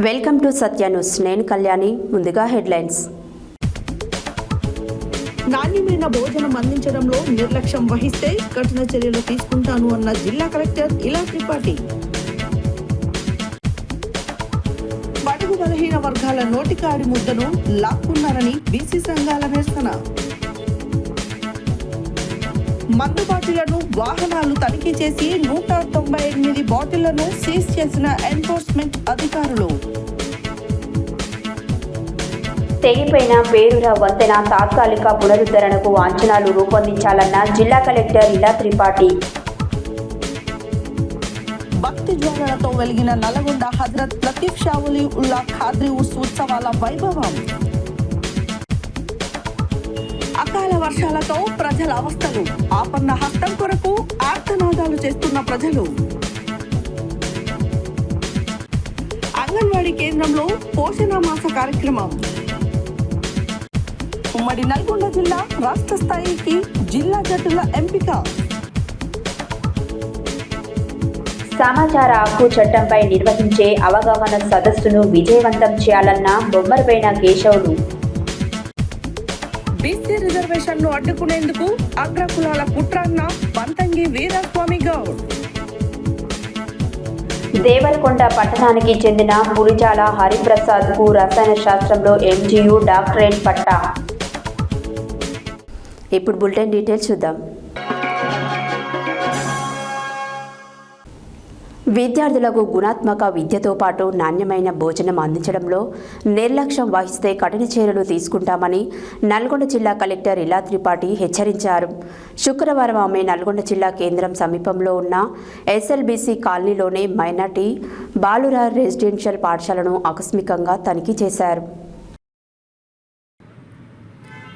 Welcome to Satya news. నేను కళ్యాణి. ముందుగా headlines. నాణ్యమైన భోజనం అందించడంలో నిర్లక్ష్యం వహిస్తే కఠిన చర్యలు తీసుకుంటాను అన్న జిల్లా కలెక్టర్ ఇలా త్రిపాఠి. బడుగు బలహీన వర్గాల నోటికాడి ముద్దను లాక్కున్నారని బీసీ సంఘాల నిరసన. మందు బాటిళ్లను వాహనాలు తనిఖీ చేసి 198 బాటిళ్లను సీజ్ చేసిన ఎన్ఫోర్స్మెంట్ అధికారులు. తెగిపోయిన పేరూర వంతెన తాత్కాలిక పునరుద్ధరణకు అంచనాలు రూపొందించాలన్న జిల్లా కలెక్టర్ ఇలా త్రిపాఠి. భక్తి జ్వాలలతో వెలిగిన నల్గొండ హజరత్ లతీఫ్ షా వలీ ఉల్లా ఖాద్రీ ఉర్స్ ఉత్సవాల వైభవం. అకాల వర్షాలతో ప్రజల అవస్థలు. ఆపన్న హస్తం కొరకు ఆర్తనాదాలు చేస్తున్న ప్రజలు. అంగన్వాడీ కేంద్రంలో పోషణ మాస కార్యక్రమం. ఉమ్మడి నల్గొండ జిల్లా రాష్ట్ర స్థాయికి జిల్లా జట్టుల ఎంపిక. సమాచార హక్కు చట్టంపై నిర్వహించే అవగాహన సదస్సును విజయవంతం చేయాలన్న బొమ్మరపైన కేశవులు. బీసీ రిజర్వేషన్ ను అడ్డుకునేందుకు అగ్రకులాల కుట్రన్న పంతంగి వీరస్వామి గౌడ్. దేవరకొండ పట్టణానికి చెందిన పులిజాల హరిప్రసాద్ కు రసాయన శాస్త్రంలో ఎంజీయూ డాక్టరేట్ పట్టా. ఇప్పుడు బులెటిన్ డీటెయిల్స్ చూద్దాం. విద్యార్థులకు గుణాత్మక విద్యతో పాటు నాణ్యమైన భోజనం అందించడంలో నిర్లక్ష్యం వహిస్తే కఠిన చర్యలు తీసుకుంటామని నల్గొండ జిల్లా కలెక్టర్ ఇలా త్రిపాఠి హెచ్చరించారు. శుక్రవారం ఆమె నల్గొండ జిల్లా కేంద్రం సమీపంలో ఉన్న ఎస్ఎల్బీసీ కాలనీలోని మైనార్టీ బాలుర రెసిడెన్షియల్ పాఠశాలను ఆకస్మికంగా తనిఖీ చేశారు.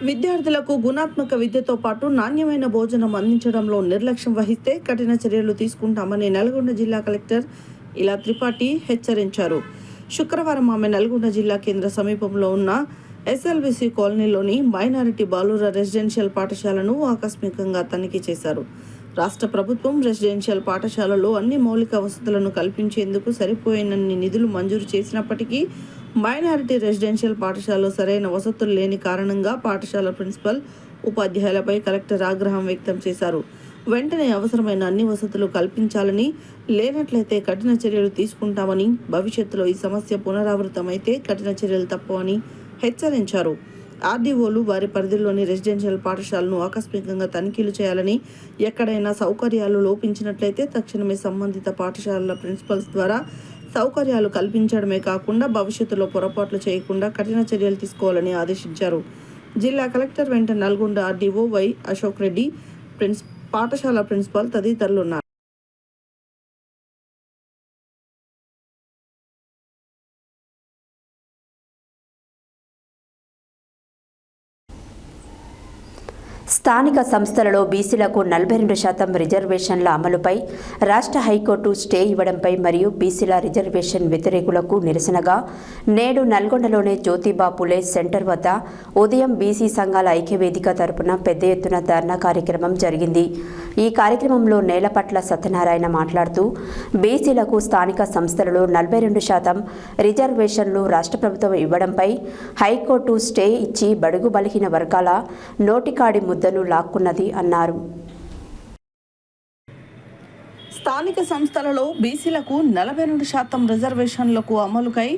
విద్యార్థులకు గుణాత్మక విద్యతో పాటు నాణ్యమైన భోజనం అందించడంలో నిర్లక్ష్యం వహిస్తే కఠిన చర్యలు తీసుకుంటామని నల్గొండ జిల్లా కలెక్టర్ ఇలా త్రిపాఠి హెచ్చరించారు. శుక్రవారం ఆమె నల్గొండ జిల్లా కేంద్ర సమీపంలో ఉన్న ఎస్ఎల్బీసీ కాలనీలోని మైనారిటీ బాలుర రెసిడెన్షియల్ పాఠశాలను ఆకస్మికంగా తనిఖీ చేశారు. రాష్ట్ర ప్రభుత్వం రెసిడెన్షియల్ పాఠశాలలో అన్ని మౌలిక వసతులను కల్పించేందుకు సరిపోయినన్ని నిధులు మంజూరు చేసినప్పటికీ మైనారిటీ రెసిడెన్షియల్ పాఠశాలలో సరైన వసతులు లేని కారణంగా పాఠశాల ప్రిన్సిపల్, ఉపాధ్యాయులపై కలెక్టర్ ఆగ్రహం వ్యక్తం చేశారు. వెంటనే అవసరమైన అన్ని వసతులు కల్పించాలని, లేనట్లయితే కఠిన చర్యలు తీసుకుంటామని, భవిష్యత్తులో ఈ సమస్య పునరావృతమైతే కఠిన చర్యలు తప్పవని హెచ్చరించారు. ఆర్డీఓలు వారి పరిధిలోని రెసిడెన్షియల్ పాఠశాలను ఆకస్మికంగా తనిఖీలు చేయాలని, ఎక్కడైనా సౌకర్యాలు లోపించినట్లయితే తక్షణమే సంబంధిత పాఠశాలల ప్రిన్సిపల్స్ ద్వారా సౌకర్యాలు కల్పించడమే కాకుండా భవిష్యత్తులో పొరపాట్లు చేయకుండా కఠిన చర్యలు తీసుకోవాలని ఆదేశించారు. జిల్లా కలెక్టర్ వెంట నల్గొండ ఆర్డీఓ వై అశోక్ రెడ్డి, పాఠశాల ప్రిన్సిపాల్ తదితరులున్నారు. స్థానిక సంస్థలలో బీసీలకు 42% రిజర్వేషన్ల అమలుపై రాష్ట్ర హైకోర్టు స్టే ఇవ్వడంపై మరియు బీసీల రిజర్వేషన్ వ్యతిరేకులకు నిరసనగా నేడు నల్గొండలోని జ్యోతిబా పులే సెంటర్ వద్ద ఉదయం బీసీ సంఘాల ఐక్యవేదిక తరపున పెద్ద ఎత్తున ధర్నా కార్యక్రమం జరిగింది. ఈ కార్యక్రమంలో నేలపట్ల సత్యనారాయణ మాట్లాడుతూ బీసీలకు స్థానిక సంస్థలలో 42% రిజర్వేషన్లు రాష్ట్ర ప్రభుత్వం ఇవ్వడంపై హైకోర్టు స్టే ఇచ్చి బడుగు బలహీన వర్గాల నోటికాడి ముద్దను లాక్కున్నది అన్నారు. స్థానిక సంస్థలలో బీసీలకు 42% రిజర్వేషన్లకు అమలుకై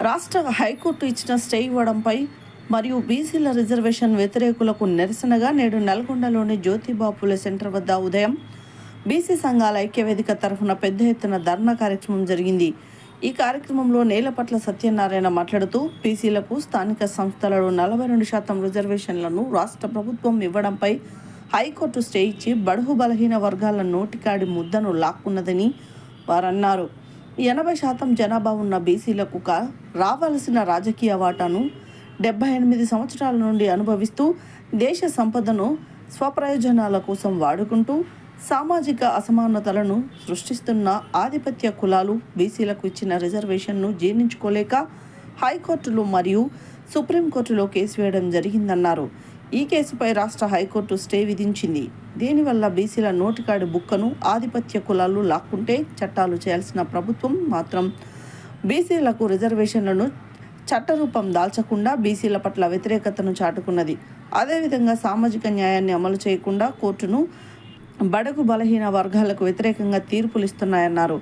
రాష్ట్ర హైకోర్టు ఇచ్చిన స్టే ఇవ్వడంపై మరియు బీసీల రిజర్వేషన్ వ్యతిరేకులకు నిరసనగా నేడు నల్గొండలోని జ్యోతిబా పులే సెంటర్ వద్ద ఉదయం బీసీ సంఘాల ఐక్యవేదిక తరఫున పెద్ద ఎత్తున ధర్నా కార్యక్రమం జరిగింది. ఈ కార్యక్రమంలో నేలపట్ల సత్యనారాయణ మాట్లాడుతూ బీసీలకు స్థానిక సంస్థలలో 42% రిజర్వేషన్లను రాష్ట్ర ప్రభుత్వం ఇవ్వడంపై హైకోర్టు స్టే ఇచ్చి బడుగు బలహీన వర్గాల నోటికాడి ముద్దను లాక్కున్నదని వారన్నారు. 80% జనాభా ఉన్న బీసీలకు రావాల్సిన రాజకీయ వాటాను 78 సంవత్సరాల నుండి అనుభవిస్తూ దేశ సంపదను స్వప్రయోజనాల కోసం వాడుకుంటూ సామాజిక అసమానతలను సృష్టిస్తున్న ఆధిపత్య కులాలు బీసీలకు ఇచ్చిన రిజర్వేషన్ను జీర్ణించుకోలేక హైకోర్టులో మరియు సుప్రీంకోర్టులో కేసు వేయడం జరిగిందన్నారు. ఈ కేసుపై రాష్ట్ర హైకోర్టు స్టే విధించింది. దీనివల్ల బీసీల నోటికాడి బుక్కను ఆధిపత్య కులాలు లాక్కుంటే చట్టాలు చేయాల్సిన ప్రభుత్వం మాత్రం బీసీలకు రిజర్వేషన్లను చట్టరూపం దాల్చకుండా బీసీల పట్ల వ్యతిరేకతను చాటుకున్నది. అదేవిధంగా సామాజిక న్యాయాన్ని అమలు చేయకుండా కోర్టును బడుగు బలహీన వర్గాలకు వ్యతిరేకంగా తీర్పులు ఇస్తున్నాయన్నారు.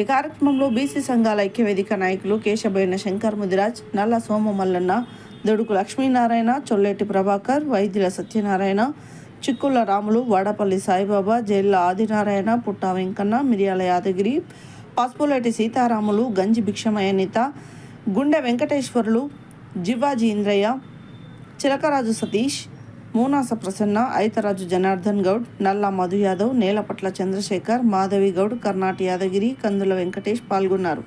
ఈ కార్యక్రమంలో బీసీ సంఘాల ఐక్యవేదిక నాయకులు కేశబోయిన శంకర్ ముదిరాజ్, నల్ల సోమ మల్లన్న, దొడుకు లక్ష్మీనారాయణ, చొల్లేటి ప్రభాకర్, వైద్యుల సత్యనారాయణ, చిక్కుళ్ళ రాములు, వాడపల్లి సాయిబాబా, జైళ్ళ ఆదినారాయణ, పుట్టా వెంకన్న, మిర్యాల యాదగిరి, పసుపులేటి సీతారాములు, గంజి భిక్షమయ్యనిత, గుండె వెంకటేశ్వర్లు, జివ్వాజీ ఇంద్రయ్య, చిలకరాజు సతీష్, మూనాస ప్రసన్న, ఐతరాజు జనార్దన్ గౌడ్, నల్లా మధు యాదవ్, నేలపట్ల చంద్రశేఖర్, మాధవి గౌడ్, కర్ణాటి యాదగిరి, కందుల వెంకటేష్ పాల్గొన్నారు.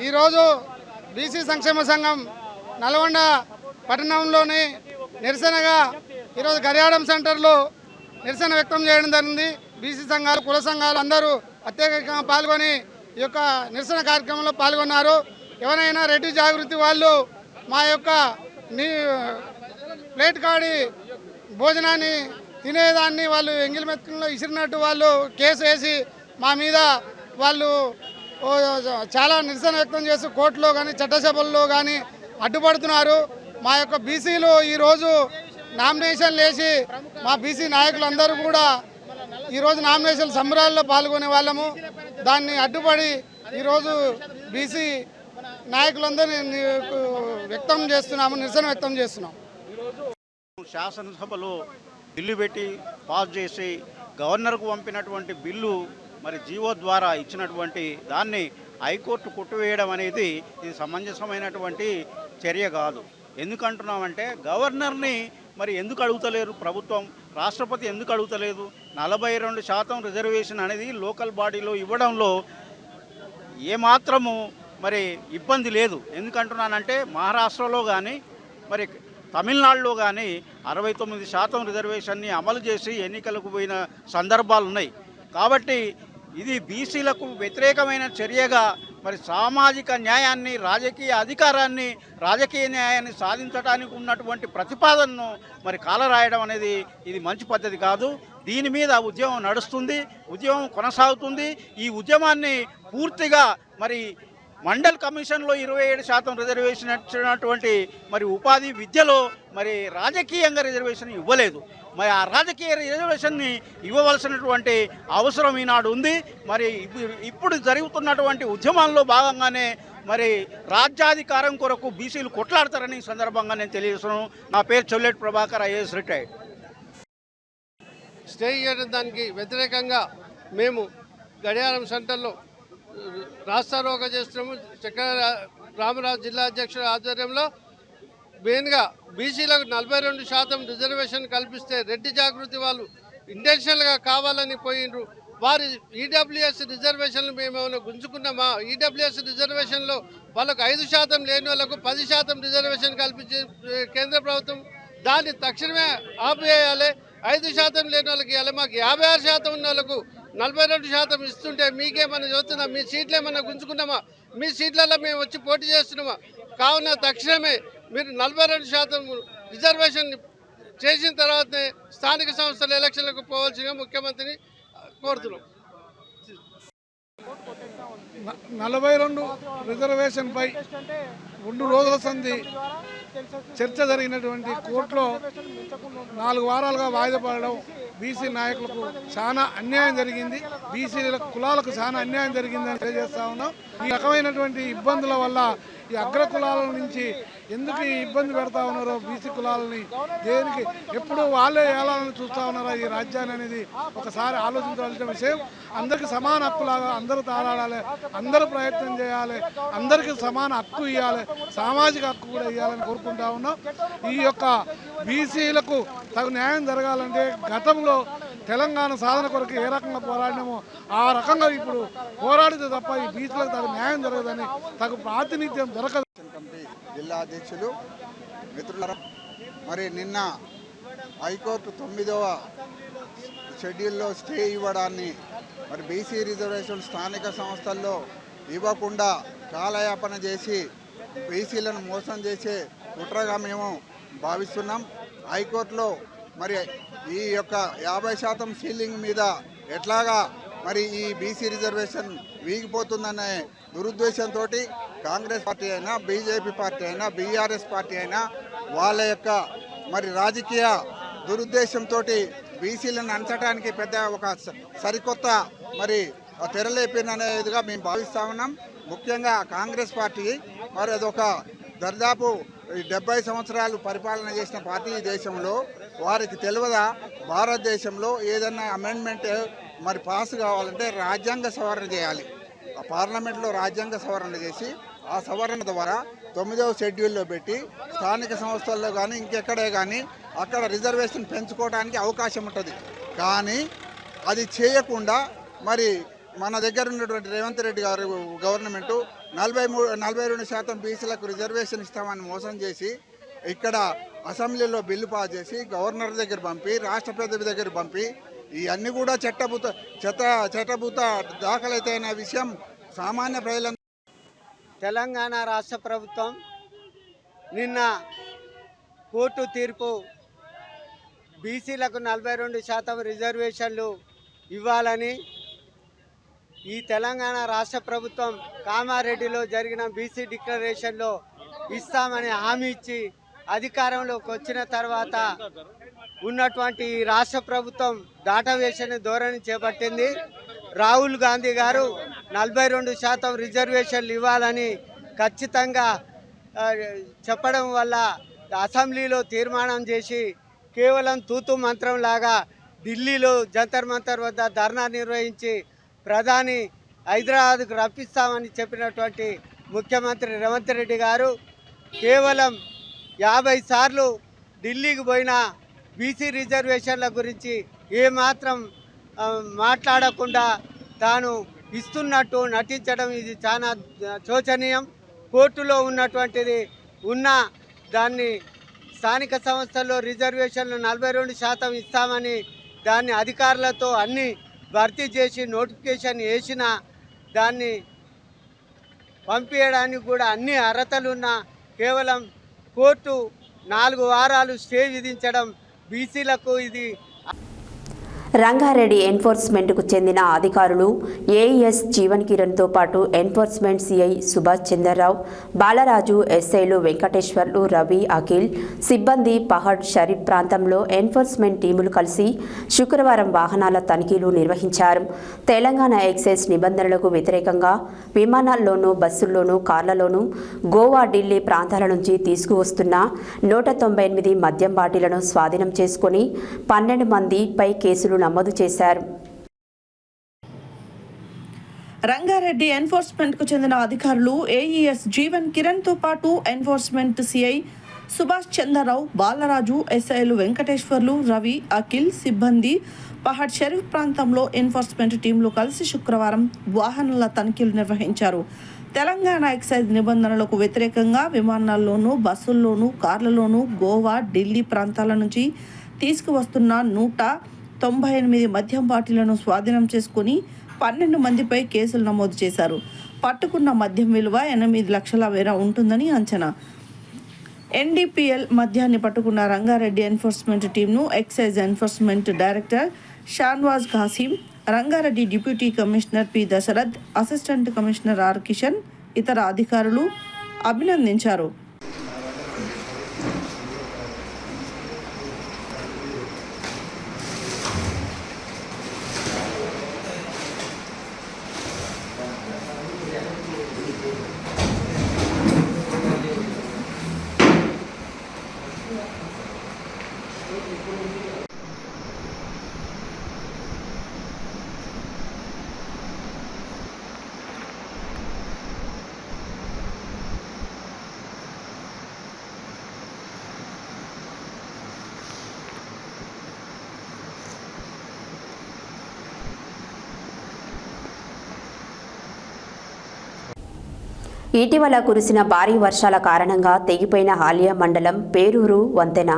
ఈరోజు బీసీ సంక్షేమ సంఘం నల్గొండ పట్టణంలోని నిరసనగా ఈరోజు గడియారం సెంటర్లో నిరసన వ్యక్తం చేయడం జరిగింది. బీసీ సంఘాలు, కుల సంఘాలు అందరూ అత్యధికంగా పాల్గొని ఈ యొక్క నిరసన కార్యక్రమంలో పాల్గొన్నారు. ఎవరైనా రెడ్డి జాగృతి వాళ్ళు మా యొక్క ప్లేట్ కాడి భోజనాన్ని తినేదాన్ని వాళ్ళు ఎంగిలి మెతుకుల్లో ఇసిరినట్టు వాళ్ళు కేసు వేసి మా మీద వాళ్ళు చాలా నిరసన వ్యక్తం చేస్తూ కోర్టులో కానీ చట్టసభల్లో కానీ అడ్డుపడుతున్నారు. మా యొక్క బీసీలు ఈరోజు నామినేషన్లు వేసి మా బీసీ నాయకులందరూ కూడా ఈరోజు నామినేషన్ సంబరాల్లో పాల్గొనే వాళ్ళము. దాన్ని అడ్డుపడి ఈరోజు బీసీ నాయకులందరినీ వ్యక్తం చేస్తున్నాము, నిరసన వ్యక్తం చేస్తున్నాం. శాసనసభలో బిల్లు పెట్టి పాస్ చేసి గవర్నర్కు పంపినటువంటి బిల్లు మరి జీవో ద్వారా ఇచ్చినటువంటి దాన్ని హైకోర్టు కొట్టివేయడం అనేది ఇది సమంజసమైనటువంటి చర్య కాదు. ఎందుకంటున్నామంటే గవర్నర్ని మరి ఎందుకు అడుగుతలేరు ప్రభుత్వం, రాష్ట్రపతి ఎందుకు అడుగుతలేదు? 42% రిజర్వేషన్ అనేది లోకల్ బాడీలో ఇవ్వడంలో ఏమాత్రము మరి ఇబ్బంది లేదు. ఎందుకంటున్నానంటే మహారాష్ట్రలో కానీ మరి తమిళనాడులో కానీ 69% రిజర్వేషన్ని అమలు చేసి ఎన్నికలకు పోయిన సందర్భాలు ఉన్నాయి. కాబట్టి ఇది బీసీలకు వ్యతిరేకమైన చర్యగా మరి సామాజిక న్యాయాన్ని, రాజకీయ అధికారాన్ని, రాజకీయ న్యాయాన్ని సాధించడానికి ఉన్నటువంటి ప్రతిపాదనను మరి కాలరాయడం అనేది ఇది మంచి పద్ధతి కాదు. దీని మీద ఉద్యమం నడుస్తుంది, ఉద్యమం కొనసాగుతుంది. ఈ ఉద్యమాన్ని పూర్తిగా మరి మండల్ కమిషన్లో 27% రిజర్వేషన్ ఇచ్చినటువంటి మరి ఉపాధి విద్యలో మరి రాజకీయంగా రిజర్వేషన్ ఇవ్వలేదు. మరి ఆ రాజకీయ రిజర్వేషన్ని ఇవ్వవలసినటువంటి అవసరం ఈనాడు ఉంది. మరి ఇప్పుడు జరుగుతున్నటువంటి ఉద్యమాల్లో భాగంగానే మరి రాజ్యాధికారం కొరకు బీసీలు కొట్లాడతారని ఈ సందర్భంగా నేను తెలియజేస్తున్నాను. నా పేరు Cholleti Prabhakar, IAS retired. Stay చేయడం దానికి వ్యతిరేకంగా మేము గడియారం సెంటర్లో రాస్తారోక చేస్తున్నాము. చక్కెర రామరాజు జిల్లా అధ్యక్షుల ఆధ్వర్యంలో మెయిన్గా బీసీలకు 42% రిజర్వేషన్ కల్పిస్తే రెడ్డి జాగృతి వాళ్ళు ఇంటెన్షనల్గా కావాలని పోయిండ్రు. వారి ఈడబ్ల్యూఎస్ రిజర్వేషన్లు మేమేమైనా గుంజుకున్నామా? ఈడబ్ల్యూఎస్ రిజర్వేషన్లో వాళ్ళకు 5% లేని వాళ్ళకు 10% రిజర్వేషన్ కల్పించే కేంద్ర ప్రభుత్వం దాన్ని తక్షణమే ఆపివేయాలి. 5% లేని వాళ్ళకి ఇవ్వాలి. మాకు 56% ఉన్న వాళ్ళకు 42% ఇస్తుంటే మీకేమన్నా చూస్తున్నా? మీ సీట్లు ఏమన్నా గుంజుకున్నామా? మీ సీట్లలో మేము వచ్చి పోటీ చేస్తున్నామా? కావున తక్షణమే మీరు 42% రిజర్వేషన్ చేసిన తర్వాతనే స్థానిక సంస్థల ఎలక్షన్లకు పోవాల్సిన ముఖ్యమంత్రిని కోరుతున్నాం. 42 రిజర్వేషన్పై 2 రోజుల సంధి చర్చ జరిగినటువంటి కోర్టులో 4 వారాలుగా వాయిదా పడడం బీసీ నాయకులకు చాలా అన్యాయం జరిగింది. బీసీల కులాలకు చాలా అన్యాయం జరిగిందని తెలియజేస్తా ఉన్నాం. ఈ రకమైనటువంటి ఇబ్బందుల వల్ల ఈ అగ్ర కులాల నుంచి ఎందుకు ఈ ఇబ్బంది పెడతా ఉన్నారో బీసీ కులాలని, దేనికి ఎప్పుడు వాళ్ళే ఏలాలని చూస్తూ ఉన్నారో ఈ రాజ్యాన్ని అనేది ఒకసారి ఆలోచించవలసిన విషయం. అందరికీ సమాన హక్కులాగా అందరూ తాళాడాలి, అందరూ ప్రయత్నం చేయాలి, అందరికీ సమాన హక్కు ఇవ్వాలి, సామాజిక హక్కు కూడా ఇవ్వాలని కోరుకుంటా ఉన్నాం. ఈ యొక్క బీసీలకు తగు న్యాయం జరగాలంటే గతంలో తెలంగాణ సాధన కొరకు ఏ రకంగా పోరాడినామో ఆ రకంగా ఇప్పుడు పోరాడితే తప్ప ఈ బీసీలకు తగు న్యాయం జరగదని, తగు ప్రాతినిధ్యం దొరకదు. కమిటీ జిల్లా అధ్యక్షులు మిత్రులారా, మరి నిన్న హైకోర్టు 9వ షెడ్యూల్లో స్టే ఇవ్వడాన్ని మరి బీసీ రిజర్వేషన్ స్థానిక సంస్థల్లో ఇవ్వకుండా కాలయాపన చేసి బీసీలను మోసం చేసే కుట్రగా మేము భావిస్తున్నాం. హైకోర్టులో మరి ఈ యొక్క 50% సీలింగ్ మీద ఎట్లాగా మరి ఈ బీసీ రిజర్వేషన్ వీగిపోతుందనే దురుద్దేశంతో కాంగ్రెస్ పార్టీ అయినా, బీజేపీ పార్టీ అయినా, బీఆర్ఎస్ పార్టీ అయినా వాళ్ళ యొక్క మరి రాజకీయ దురుద్దేశంతో బీసీలను అంచడానికి పెద్ద ఒక సరికొత్త మరి తెరలేపిననేదిగా మేము భావిస్తా ఉన్నాం. ముఖ్యంగా కాంగ్రెస్ పార్టీ మరి అదొక దాదాపు 70 సంవత్సరాలు పరిపాలన చేసిన పార్టీ ఈ దేశంలో. వారికి తెలియదా భారతదేశంలో ఏదైనా అమెండ్మెంట్ మరి పాస్ కావాలంటే రాజ్యాంగ సవరణ చేయాలి. ఆ పార్లమెంట్లో రాజ్యాంగ సవరణ చేసి ఆ సవరణ ద్వారా 9వ షెడ్యూల్లో పెట్టి స్థానిక సంస్థల్లో కానీ ఇంకెక్కడే కానీ అక్కడ రిజర్వేషన్ పెంచుకోవడానికి అవకాశం ఉంటుంది. కానీ అది చేయకుండా మరి మన దగ్గర ఉన్నటువంటి రేవంత్ రెడ్డి గారు గవర్నమెంటు 42% బీసీలకు రిజర్వేషన్ ఇస్తామని మోసం చేసి ఇక్కడ అసెంబ్లీలో బిల్లు పాస్ చేసి గవర్నర్ దగ్గర పంపి, రాష్ట్రపతి దగ్గర పంపి ఇవన్నీ కూడా చట్టభూత దాఖలైన విషయం సామాన్య ప్రజలందరూ. తెలంగాణ రాష్ట్ర ప్రభుత్వం నిన్న కోర్టు తీర్పు బీసీలకు 42% రిజర్వేషన్లు ఇవ్వాలని ఈ తెలంగాణ రాష్ట్ర ప్రభుత్వం కామారెడ్డిలో జరిగిన బీసీ డిక్లరేషన్లో ఇస్తామని హామీ ఇచ్చి అధికారంలోకి వచ్చిన తర్వాత ఉన్నటువంటి రాష్ట్ర ప్రభుత్వం దాటవేసిన ధోరణి చేపట్టింది. రాహుల్ గాంధీ గారు 42% రిజర్వేషన్లు ఇవ్వాలని ఖచ్చితంగా చెప్పడం వల్ల అసెంబ్లీలో తీర్మానం చేసి కేవలం తూతు మంత్రంలాగా ఢిల్లీలో జంతర్ మంతర్ వద్ద ధర్నా నిర్వహించి ప్రధాని హైదరాబాద్కు రప్పిస్తామని చెప్పినటువంటి ముఖ్యమంత్రి రేవంత్ రెడ్డి గారు కేవలం 50 సార్లు ఢిల్లీకి పోయిన బీసీ రిజర్వేషన్ల గురించి ఏమాత్రం మాట్లాడకుండా తాను ఇస్తున్నట్టు నటించడం ఇది చాలా శోచనీయం. కోర్టులో ఉన్నటువంటిది దాన్ని స్థానిక సంస్థల్లో రిజర్వేషన్లు 42% ఇస్తామని దాన్ని అధికారులతో అన్ని భర్తీ చేసి నోటిఫికేషన్ వేసిన దాన్ని పంపించడానికి కూడా అన్ని అర్హతలున్న కేవలం కోర్టు 4 వారాలు స్టే విధించడం బీసీలకు ఇది. రంగారెడ్డి ఎన్ఫోర్స్మెంట్కు చెందిన అధికారులు ఏఈఎస్ జీవన్ కిరణ్తో పాటు ఎన్ఫోర్స్మెంట్ సిఐ సుభాష్ చంద్రరావు, బాలరాజు, ఎస్ఐలు వెంకటేశ్వర్లు, రవి, అఖిల్ సిబ్బంది పహడ్ షరీఫ్ ప్రాంతంలో ఎన్ఫోర్స్మెంట్ టీములు కలిసి శుక్రవారం వాహనాల తనిఖీలు నిర్వహించారు. తెలంగాణ ఎక్సైజ్ నిబంధనలకు వ్యతిరేకంగా విమానాల్లోనూ, బస్సుల్లోనూ, కార్లలోనూ గోవా, ఢిల్లీ ప్రాంతాల నుంచి తీసుకువస్తున్న 198 మద్యం బాటిళ్లను స్వాధీనం చేసుకుని 12 మందిపై కేసులు నమోదు చేశారు. రంగారెడ్డి ఎన్ఫోర్స్మెంట్కు చెందిన అధికారులు ఏఈఎస్ జీవన్ కిరణ్తో పాటు ఎన్ఫోర్స్మెంట్ సిఐ సుభాష్ చంద్రరావు, బాలరాజు, ఎస్ఐలు వెంకటేశ్వర్లు, రవి, అఖిల్ సిబ్బంది పహడ్ షరీఫ్ ప్రాంతంలో ఎన్ఫోర్స్మెంట్ టీంలు కలిసి శుక్రవారం వాహనాల తనిఖీలు నిర్వహించారు. తెలంగాణ ఎక్సైజ్ నిబంధనలకు వ్యతిరేకంగా విమానాల్లోనూ, బస్సుల్లోనూ, కార్లలోనూ గోవా, ఢిల్లీ ప్రాంతాల నుంచి తీసుకువస్తున్న 198 మద్యం బాటిళ్లను స్వాధీనం చేసుకుని 12 మందిపై కేసులు నమోదు చేశారు. పట్టుకున్న మద్యం విలువ 8 లక్షల మేర ఉంటుందని అంచనా. ఎన్డీపీఎల్ మద్యాన్ని పట్టుకున్న రంగారెడ్డి ఎన్ఫోర్స్మెంట్ టీంను excise enforcement director Shanwaz Khasim, Rangareddy deputy commissioner P Dasharath, assistant commissioner R Kishan, ఇతర అధికారులు అభినందించారు. ఇటీవల కురిసిన భారీ వర్షాల కారణంగా తెగిపోయిన హాలియా మండలం పేరూరు వంతెన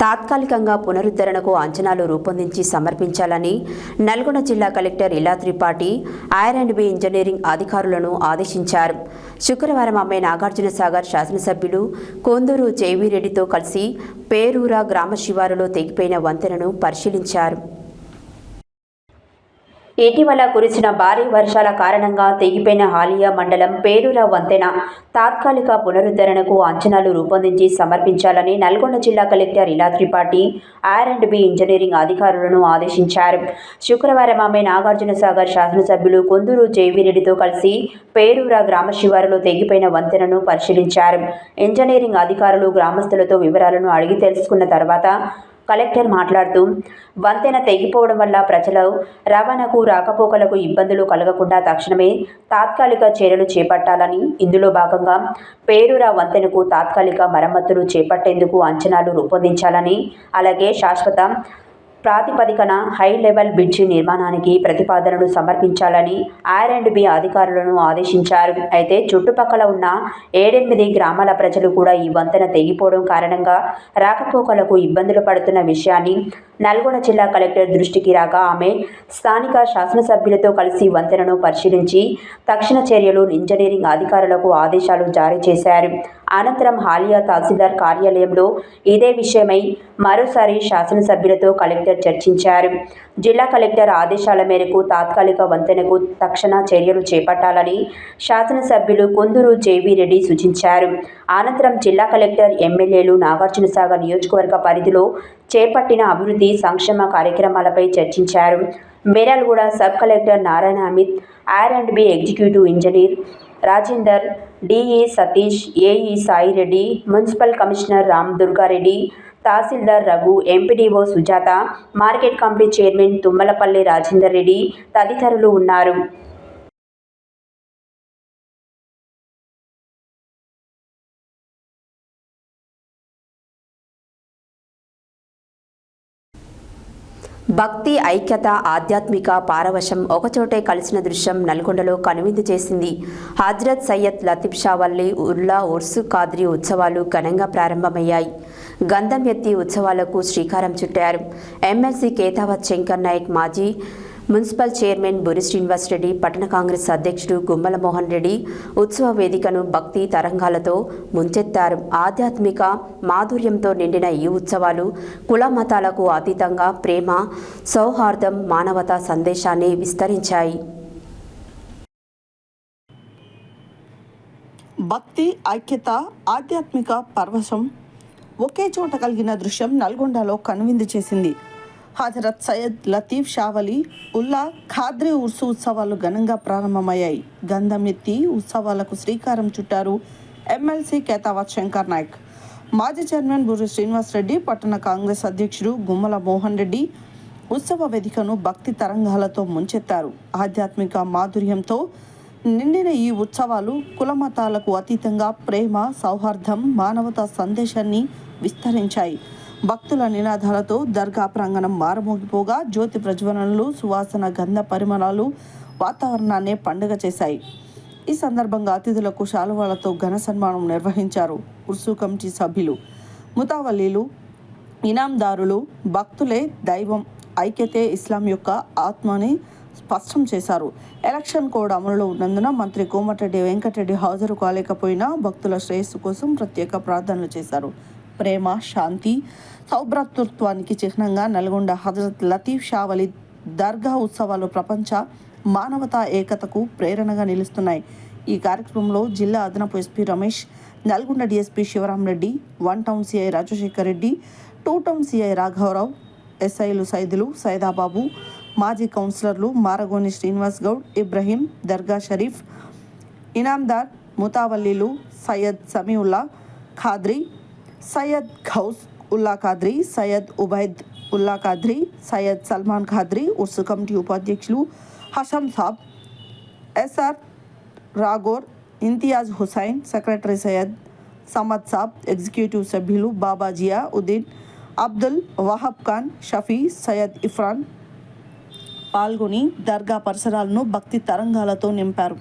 తాత్కాలికంగా పునరుద్ధరణకు అంచనాలు రూపొందించి సమర్పించాలని నల్గొండ జిల్లా కలెక్టర్ ఇలా త్రిపాఠి R&B ఇంజనీరింగ్ అధికారులను ఆదేశించారు. శుక్రవారం ఆమె నాగార్జునసాగర్ శాసనసభ్యులు కొందూరు జేవీరెడ్డితో కలిసి పేరూర గ్రామ శివారులో తెగిపోయిన వంతెనను పరిశీలించారు. ఇటీవల కురిసిన భారీ వర్షాల కారణంగా తెగిపోయిన హాలియా మండలం పేరూర వంతెన తాత్కాలిక పునరుద్ధరణకు అంచనాలు రూపొందించి సమర్పించాలని నల్గొండ జిల్లా కలెక్టర్ ఇలా త్రిపాఠి R&B ఇంజనీరింగ్ అధికారులను ఆదేశించారు. శుక్రవారం ఆమె నాగార్జునసాగర్ శాసనసభ్యులు కొందూరు జేవీరెడ్డితో కలిసి పేరూర గ్రామ శివారులో తెగిపోయిన వంతెనను పరిశీలించారు. ఇంజనీరింగ్ అధికారులు గ్రామస్తులతో వివరాలను అడిగి తెలుసుకున్న తర్వాత కలెక్టర్ మాట్లాడుతూ వంతెన తెగిపోవడం వల్ల ప్రజలు రవాణాకు రాకపోకలకు ఇబ్బందులు కలగకుండా తక్షణమే తాత్కాలిక చర్యలు చేపట్టాలని, ఇందులో భాగంగా పేరూర వంతెనకు తాత్కాలిక మరమ్మతులు చేపట్టేందుకు అంచనాలు రూపొందించాలని, అలాగే శాశ్వత ప్రాతిపదికన హై లెవెల్ బ్రిడ్జి నిర్మాణానికి ప్రతిపాదనలు సమర్పించాలని R&B అధికారులను ఆదేశించారు. అయితే చుట్టుపక్కల ఉన్న 7-8 గ్రామాల ప్రజలు కూడా ఈ వంతెన తెగిపోవడం కారణంగా రాకపోకలకు ఇబ్బందులు పడుతున్న విషయాన్ని నల్గొండ జిల్లా కలెక్టర్ దృష్టికి రాగా ఆమె స్థానిక శాసనసభ్యులతో కలిసి వంతెనను పరిశీలించి తక్షణ చర్యలు ఇంజనీరింగ్ అధికారులకు ఆదేశాలు జారీ చేశారు. అనంతరం హాలియా తహసీల్దార్ కార్యాలయంలో ఇదే విషయమై మరోసారి శాసనసభ్యులతో కలెక్టర్ చర్చించారు. జిల్లా కలెక్టర్ ఆదేశాల మేరకు తాత్కాలిక వంతెనకు తక్షణ చర్యలు చేపట్టాలని శాసనసభ్యులు కొందూరు జేవీరెడ్డి సూచించారు. అనంతరం జిల్లా కలెక్టర్ ఎమ్మెల్యేలు నాగార్జునసాగర్ నియోజకవర్గ పరిధిలో చేపట్టిన అభివృద్ధి సంక్షేమ కార్యక్రమాలపై చర్చించారు. Meralguda sub collector Narayana Amit, R&B executive engineer Rajender, DE Satish, AE Saireddy, municipal commissioner Ram Durgareddy, tahsildar Raghu, MPDO Sujatha, market committee chairman Tummalapalli Rajender Reddy తదితరులు ఉన్నారు. భక్తి, ఐక్యత, ఆధ్యాత్మిక పారవశం ఒకచోటే కలిసిన దృశ్యం నల్గొండలో కనువిందు చేసింది. హజ్రత్ సయ్యద్ లతీఫ్ షా వల్లి ఉల్లా ఉర్సు ఖాద్రీ ఉత్సవాలు ఘనంగా ప్రారంభమయ్యాయి. గంధం ఎత్తి ఉత్సవాలకు శ్రీకారం చుట్టారు. ఎమ్మెల్సీ కేతావత్ శంకర్ నాయక్, మాజీ మున్సిపల్ చైర్మన్ బురి శ్రీనివాసరెడ్డి, పట్టణ కాంగ్రెస్ అధ్యక్షుడు గుమ్మల మోహన్ రెడ్డి ఉత్సవ వేదికను భక్తి తరంగాలతో ముంచెత్తారు. ఆధ్యాత్మిక మాధుర్యంతో నిండిన ఈ ఉత్సవాలు కుల మతాలకు అతీతంగా ప్రేమ, సౌహార్దం, మానవతా సందేశాన్ని విస్తరించాయి. భక్తి, ఐక్యత, ఆధ్యాత్మిక పరవశం ఒకే చోట కలిగిన దృశ్యం నల్గొండలో కనువిందు చేసింది. హజరత్ సయ్యద్ లతీఫ్ షా వలి ఉల్లా ఖాద్రీ ఉర్సు ఉత్సవాలు ఘనంగా ప్రారంభమయ్యాయి. గంధం ఎత్తి ఉత్సవాలకు శ్రీకారం చుట్టారు ఎమ్మెల్సీ కేతావత్ శంకర్ నాయక్, మాజీ చైర్మన్ బుర్రి శ్రీనివాసరెడ్డి, పట్టణ కాంగ్రెస్ అధ్యక్షుడు గుమ్మల మోహన్ రెడ్డి ఉత్సవ వేదికను భక్తి తరంగాలతో ముంచెత్తారు. ఆధ్యాత్మిక మాధుర్యంతో నిండిన ఈ ఉత్సవాలు కులమతాలకు అతీతంగా ప్రేమ, సౌహార్దం, మానవతా సందేశాన్ని విస్తరించాయి. భక్తుల నినాదాలతో దర్గా ప్రాంగణం మారుమోగిపోగా జ్యోతి ప్రజ్వలనలు, సువాసన గంధ పరిమళాలు వాతావరణాన్ని పండుగ చేశాయి. ఈ సందర్భంగా అతిథులకు శాలువాలతో ఘన సన్మానం నిర్వహించారు. ఉర్సు కమిటీ సభ్యులు, ముతావల్లీలు, ఇనాందారులు భక్తులే దైవం, ఐక్యతే ఇస్లాం యొక్క ఆత్మని స్పష్టం చేశారు. ఎలక్షన్ కోడ్ అమలులో ఉన్నందున మంత్రి కోమటిరెడ్డి వెంకటరెడ్డి హాజరు కాలేకపోయినా భక్తుల శ్రేయస్సు కోసం ప్రత్యేక ప్రార్థనలు చేశారు. ప్రేమ, శాంతి, సౌభ్రాతృత్వానికి చిహ్నంగా నల్గొండ హజరత్ లతీఫ్ షా వలి దర్గా ఉత్సవాలు ప్రపంచ మానవతా ఏకతకు ప్రేరణగా నిలుస్తున్నాయి. ఈ కార్యక్రమంలో జిల్లా అదనపు SP Ramesh, Nalgonda DSP Sivaram Reddy, 1 town CI Rajasekhar Reddy, 2 town CI రాఘవరావు, ఎస్ఐలు సైదులు, సైదాబాబు, మాజీ కౌన్సిలర్లు మారగోని శ్రీనివాస్ గౌడ్, ఇబ్రహీం, దర్గా షరీఫ్, ఇనాందార్, ముతావల్లీలు సయ్యద్ సమీవుల్లా ఖాద్రీ, సయ్యద్ ఘౌస్ ఉల్లా ఖాద్రీ, సయ్యద్ ఉబైద్ ఉల్లా ఖాద్రీ, సయ్యద్ సల్మాన్ ఖాద్రీ, ఉర్సు కమిటీ ఉపాధ్యక్షులు Hasham Sab, SR Ragor, Imtiaz Hussain, secretary Syed Samad Sab, executive సభ్యులు బాబా జియా ఉద్దీన్, అబ్దుల్ వహాబ్ ఖాన్, షఫీ, సయ్యద్ ఇఫ్రాన్ పాల్గొని దర్గా పరిసరాలను భక్తి తరంగాలతో నింపారు.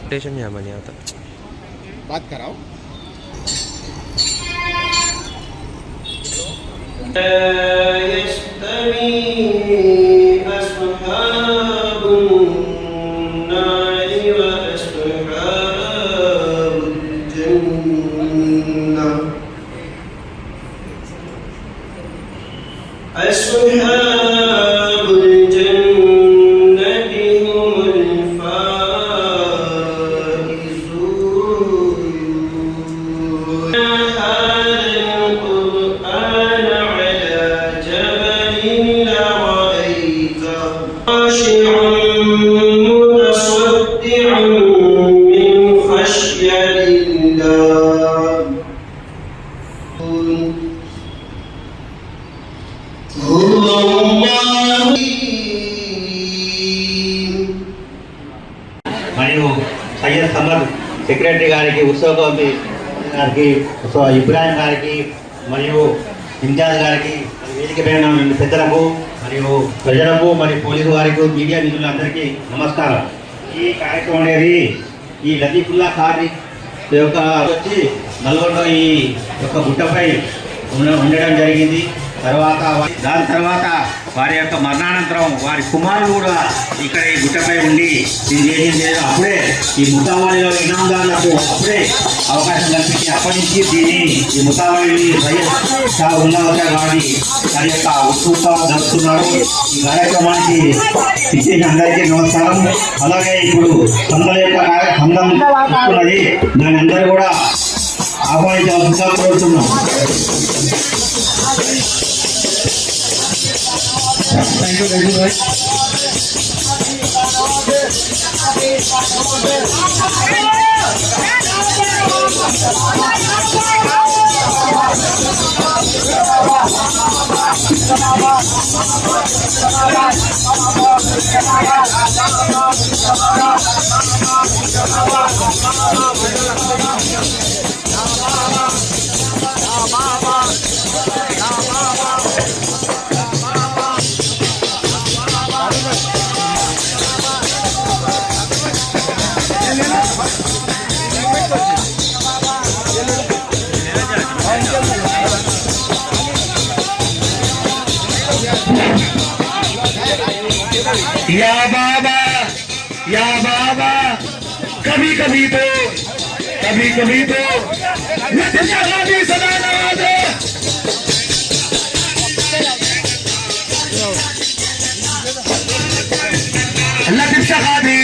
स्टेशन यहाँ बनी आता बात कराओ. మరియు సయ్యద్ సమద్ సెక్రటరీ గారికి, ఉత్సవ కమిటీ గారికి, ఇబ్రాహిం గారికి మరియు ఇంజాజ్ గారికి, వేదిక పైన ఉన్న పెద్దలకు మరియు ప్రజలకు మరియు పోలీసు వారికి, మీడియా మిత్రులందరికీ నమస్కారం. ఈ కార్యక్రమం అనేది ఈ లతీఫుల్లా ఖాద్రీ యొక్క వచ్చి నల్గొండ ఈ యొక్క గుట్టపై ఉండడం జరిగింది. దాని తర్వాత వారి యొక్క మరణానంతరం వారి కుమారులు కూడా ఇక్కడ ఈ గుట్టపై ఉండి ఇది చేసింది. అప్పుడే ఈ ముతావళిలో ఇనాందారులకు అప్పుడే అవకాశం కల్పించి అప్పటి నుంచి దీన్ని ఈ ముతావళిని ఉన్నవచ్చారు కాబట్టి దాని యొక్క ఉత్సవం జరుపుతున్నారు. ఈ కార్యక్రమానికి ఇచ్చేసిన అందరికీ నమస్కారం. అలాగే ఇప్పుడు సంఘం యొక్క సంఘం ఉన్నది, దాని అందరూ కూడా ఆహ్వానించాల్సిందిగా కోరుతున్నాం. Thank you very much. या बाबा कभी कभी तो सदा नवाज़े। लतीफ शाह खादरी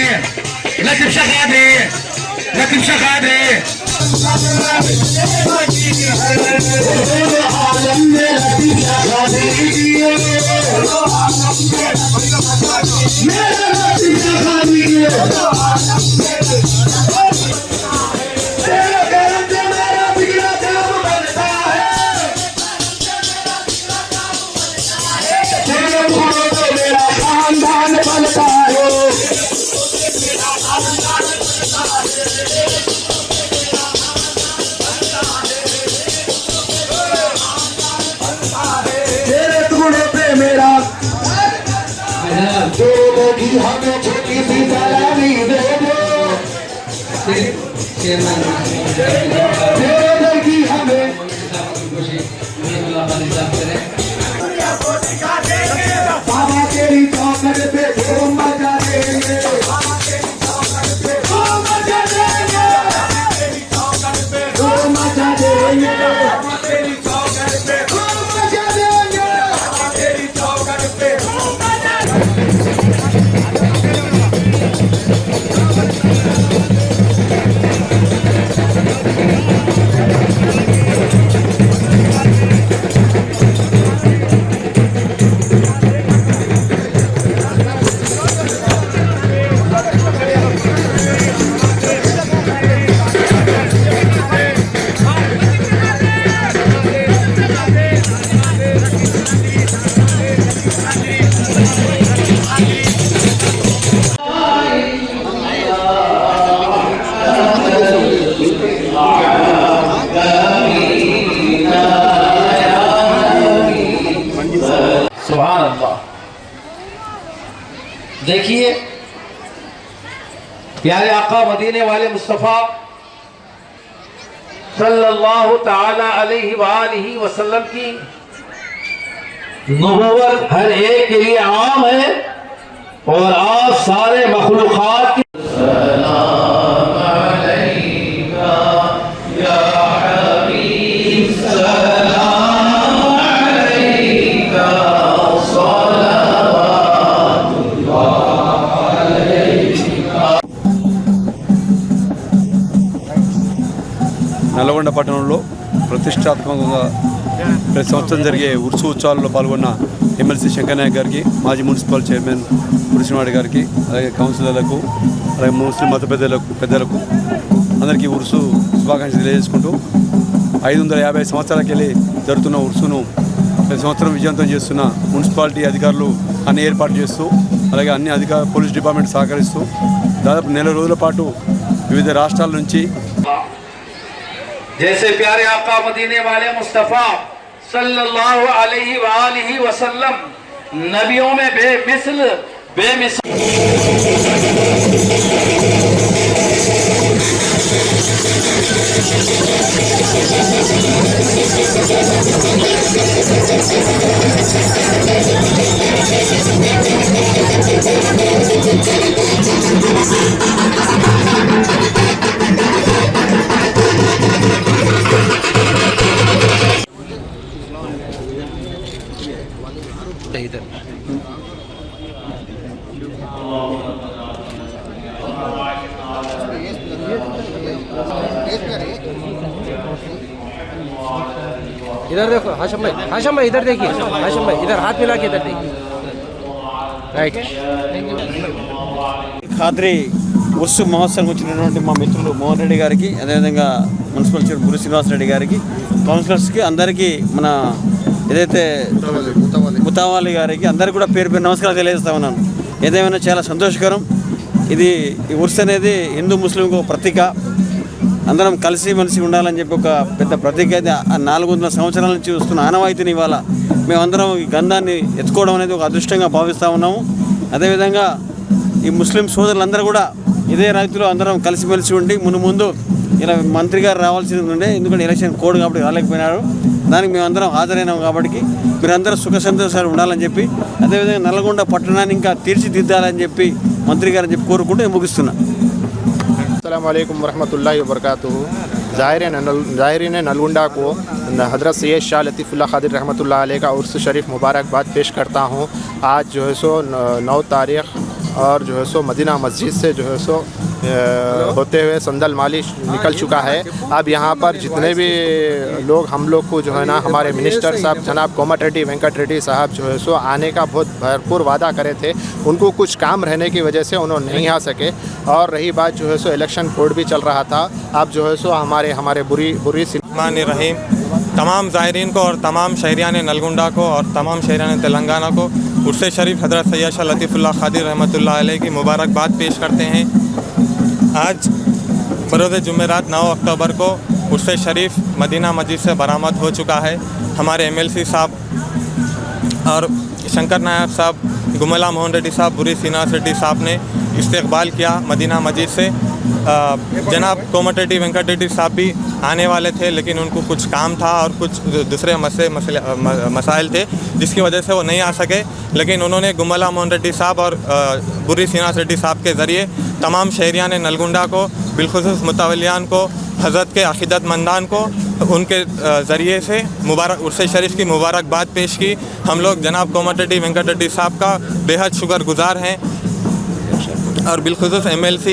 हमें छोटी सी सलामी दे दो हमें बाबा तेरी चौखट पे सुभान अल्लाह। देखिए प्यारे आका मदीने वाले मुस्तफ़ा सल्लल्लाहु ताला अलैहि वालिही वसल्लम की नबूवत हर एक के लिए आम है और आप सारे मखलूक़ात की నల్గొండ పట్టణంలో ప్రతిష్టాత్మకంగా ప్రతి సంవత్సరం జరిగే ఉర్సు ఉత్సవాల్లో పాల్గొన్న ఎమ్మెల్సీ శంకర్ నాయక్ గారికి, మాజీ మున్సిపల్ చైర్మన్ పురుషినాయుడు గారికి, అలాగే కౌన్సిలర్లకు, అలాగే ముస్లిం మత పెద్దలకు అందరికీ ఉర్సు శుభాకాంక్షలు తెలియజేసుకుంటూ 550 సంవత్సరాలకి వెళ్ళి జరుగుతున్న ఉర్సును ప్రతి సంవత్సరం విజయవంతం చేస్తున్న మున్సిపాలిటీ అధికారులు అన్ని ఏర్పాటు చేస్తూ, అలాగే అన్ని పోలీస్ డిపార్ట్మెంట్ సహకరిస్తూ దాదాపు నెల రోజుల పాటు వివిధ రాష్ట్రాల నుంచి जैसे प्यारे आका मदीने वाले मुस्तफ़ा सल्लल्लाहु अलैहि वसल्लम नबियों में बेमिसल इधर देखो हाशम भाई इधर देखिए, हाशम भाई इधर हाथ मिला के इधर देखिए, राइट। ఖాద్రి ఉర్సు మహోత్సవం వచ్చినటువంటి మా మిత్రులు మోహన్ రెడ్డి గారికి, అదేవిధంగా మున్సిపల్ చైర్మన్ గురు శ్రీనివాస్ రెడ్డి గారికి, కౌన్సిలర్స్కి అందరికీ, మన ఏదైతే ముతావాలి గారికి అందరికీ కూడా పేరు నమస్కారాలు తెలియజేస్తా ఉన్నాను. ఏదేమైనా చాలా సంతోషకరం. ఈ ఉర్సు అనేది హిందూ ముస్లింకు ప్రతీక. అందరం కలిసి మనిషి ఉండాలని చెప్పి ఒక పెద్ద ప్రతీక. అయితే 400 సంవత్సరాల నుంచి వస్తున్న ఆనవాయితీని ఇవాళ మేమందరం ఈ గంధాన్ని ఎత్తుకోవడం అనేది ఒక అదృష్టంగా భావిస్తూ ఉన్నాము. అదేవిధంగా ఈ ముస్లిం సోదరులందరూ కూడా ఇదే రైతులు అందరం కలిసిమెలిసి ఉండి ముందు ఇలా మంత్రి గారు రావాల్సింది ఉండే, ఎందుకంటే ఎలక్షన్ కోడ్ కాబట్టి రాలేకపోయినారు. దానికి మేమందరం హాజరైనాం కాబట్టి మీరందరూ సుఖ సంతోషాలు ఉండాలని చెప్పి, అదేవిధంగా నల్గొండ పట్టణాన్ని ఇంకా తీర్చిదిద్దాలని చెప్పి మంత్రి గారని చెప్పి కోరుకుంటూ ముగిస్తున్నా. अस्सलाम वालेकुम वरहमतुल्लाहि वबरकातुहू। ज़ाहिरीन नलगुंडा को हज़रत सैयद शाह लतीफ़ुल्लाह क़ादिर रहमतुल्लाह अलैह का उर्स शरीफ मुबारकबाद पेश करता हूँ। आज जो है सो 9 तारीख़ और जो है सो मदीना मस्जिद से जो है सो होते हुए संदल माली निकल चुका है। अब यहाँ पर जितने भी लोग हम लोग को जो है ना, हमारे मिनिस्टर साहब जनाब कोमटिरेड्डी वेंकट रेड्डी साहब जो है सो आने का बहुत भरपूर वादा करे थे, उनको कुछ काम रहने की वजह से उन्होंने नहीं आ सके। और रही बात जो है सो इलेक्शन कोड भी चल रहा था, अब जो है सो हमारे बुरी रहीम तमाम ज़ायरीन को और तमाम शहरियान नलगुंडा को और तमाम शहरियान तेलंगाना को उर्स शरीफ हज़रत सैयद शाह लतीफ़ुल्लाह क़ादिर रहमतुल्लाह अलैह की मुबारकबाद पेश करते हैं। आज बरोज़ जुमेरात 9 अक्टूबर को उर्स शरीफ मदीना मस्जिद से बरामद हो चुका है। हमारे MLC साहब और शंकर नायक साहब, गुमला मोहन रेड्डी साहब, बुरी श्रीनिवास रेड्डी साहब ने इस्तकबाल किया मदीना मस्जिद से। जनाब कोमटिरेड्डी वेंकट रेड्डी साहब भी आने वाले थे, लेकिन उनको कुछ काम था और कुछ दूसरे मसाइल थे जिसकी वजह से वो नहीं आ सके। लेकिन उन्होंने गुमला मोहन रेड्डी साहब और बुरी श्रीनिवास रेड्डी साहब के ज़रिए तमाम शहरियान नलगुंडा को, बिलखुसूस मुतवलियान को, हज़रत के अक़ीदतमंदान को उनके ज़रिए से मुबारक उर्स शरीफ की मुबारकबाद पेश की। हम लोग जनाब कोमटिरेड्डी वेंकटरेड्डी साहब का बेहद शुक्रगुजार हैं और बिलखुसूस MLC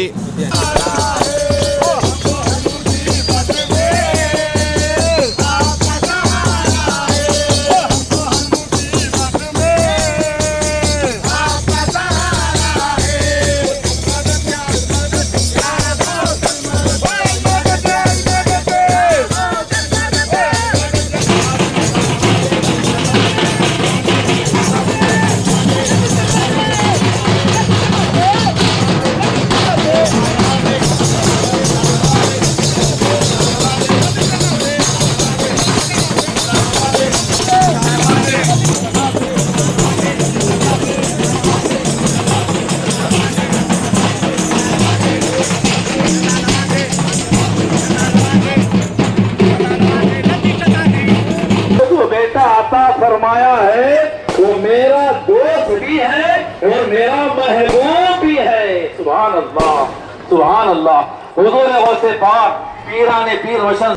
फरमाया है वो मेरा दोस्त भी है और मेरा महबूब भी है। सुभान अल्लाह सुभान अल्लाह। हुजूर गौसे पाक पीराने पीर रोशन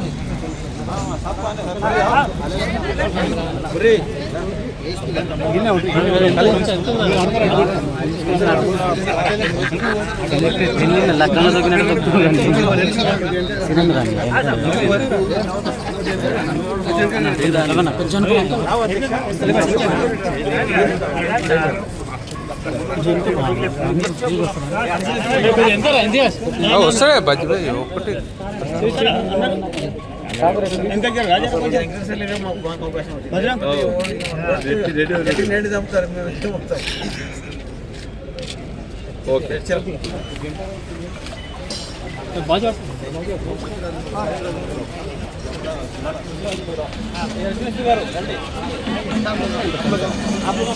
వస్తాడే బజ్జి ఒకటి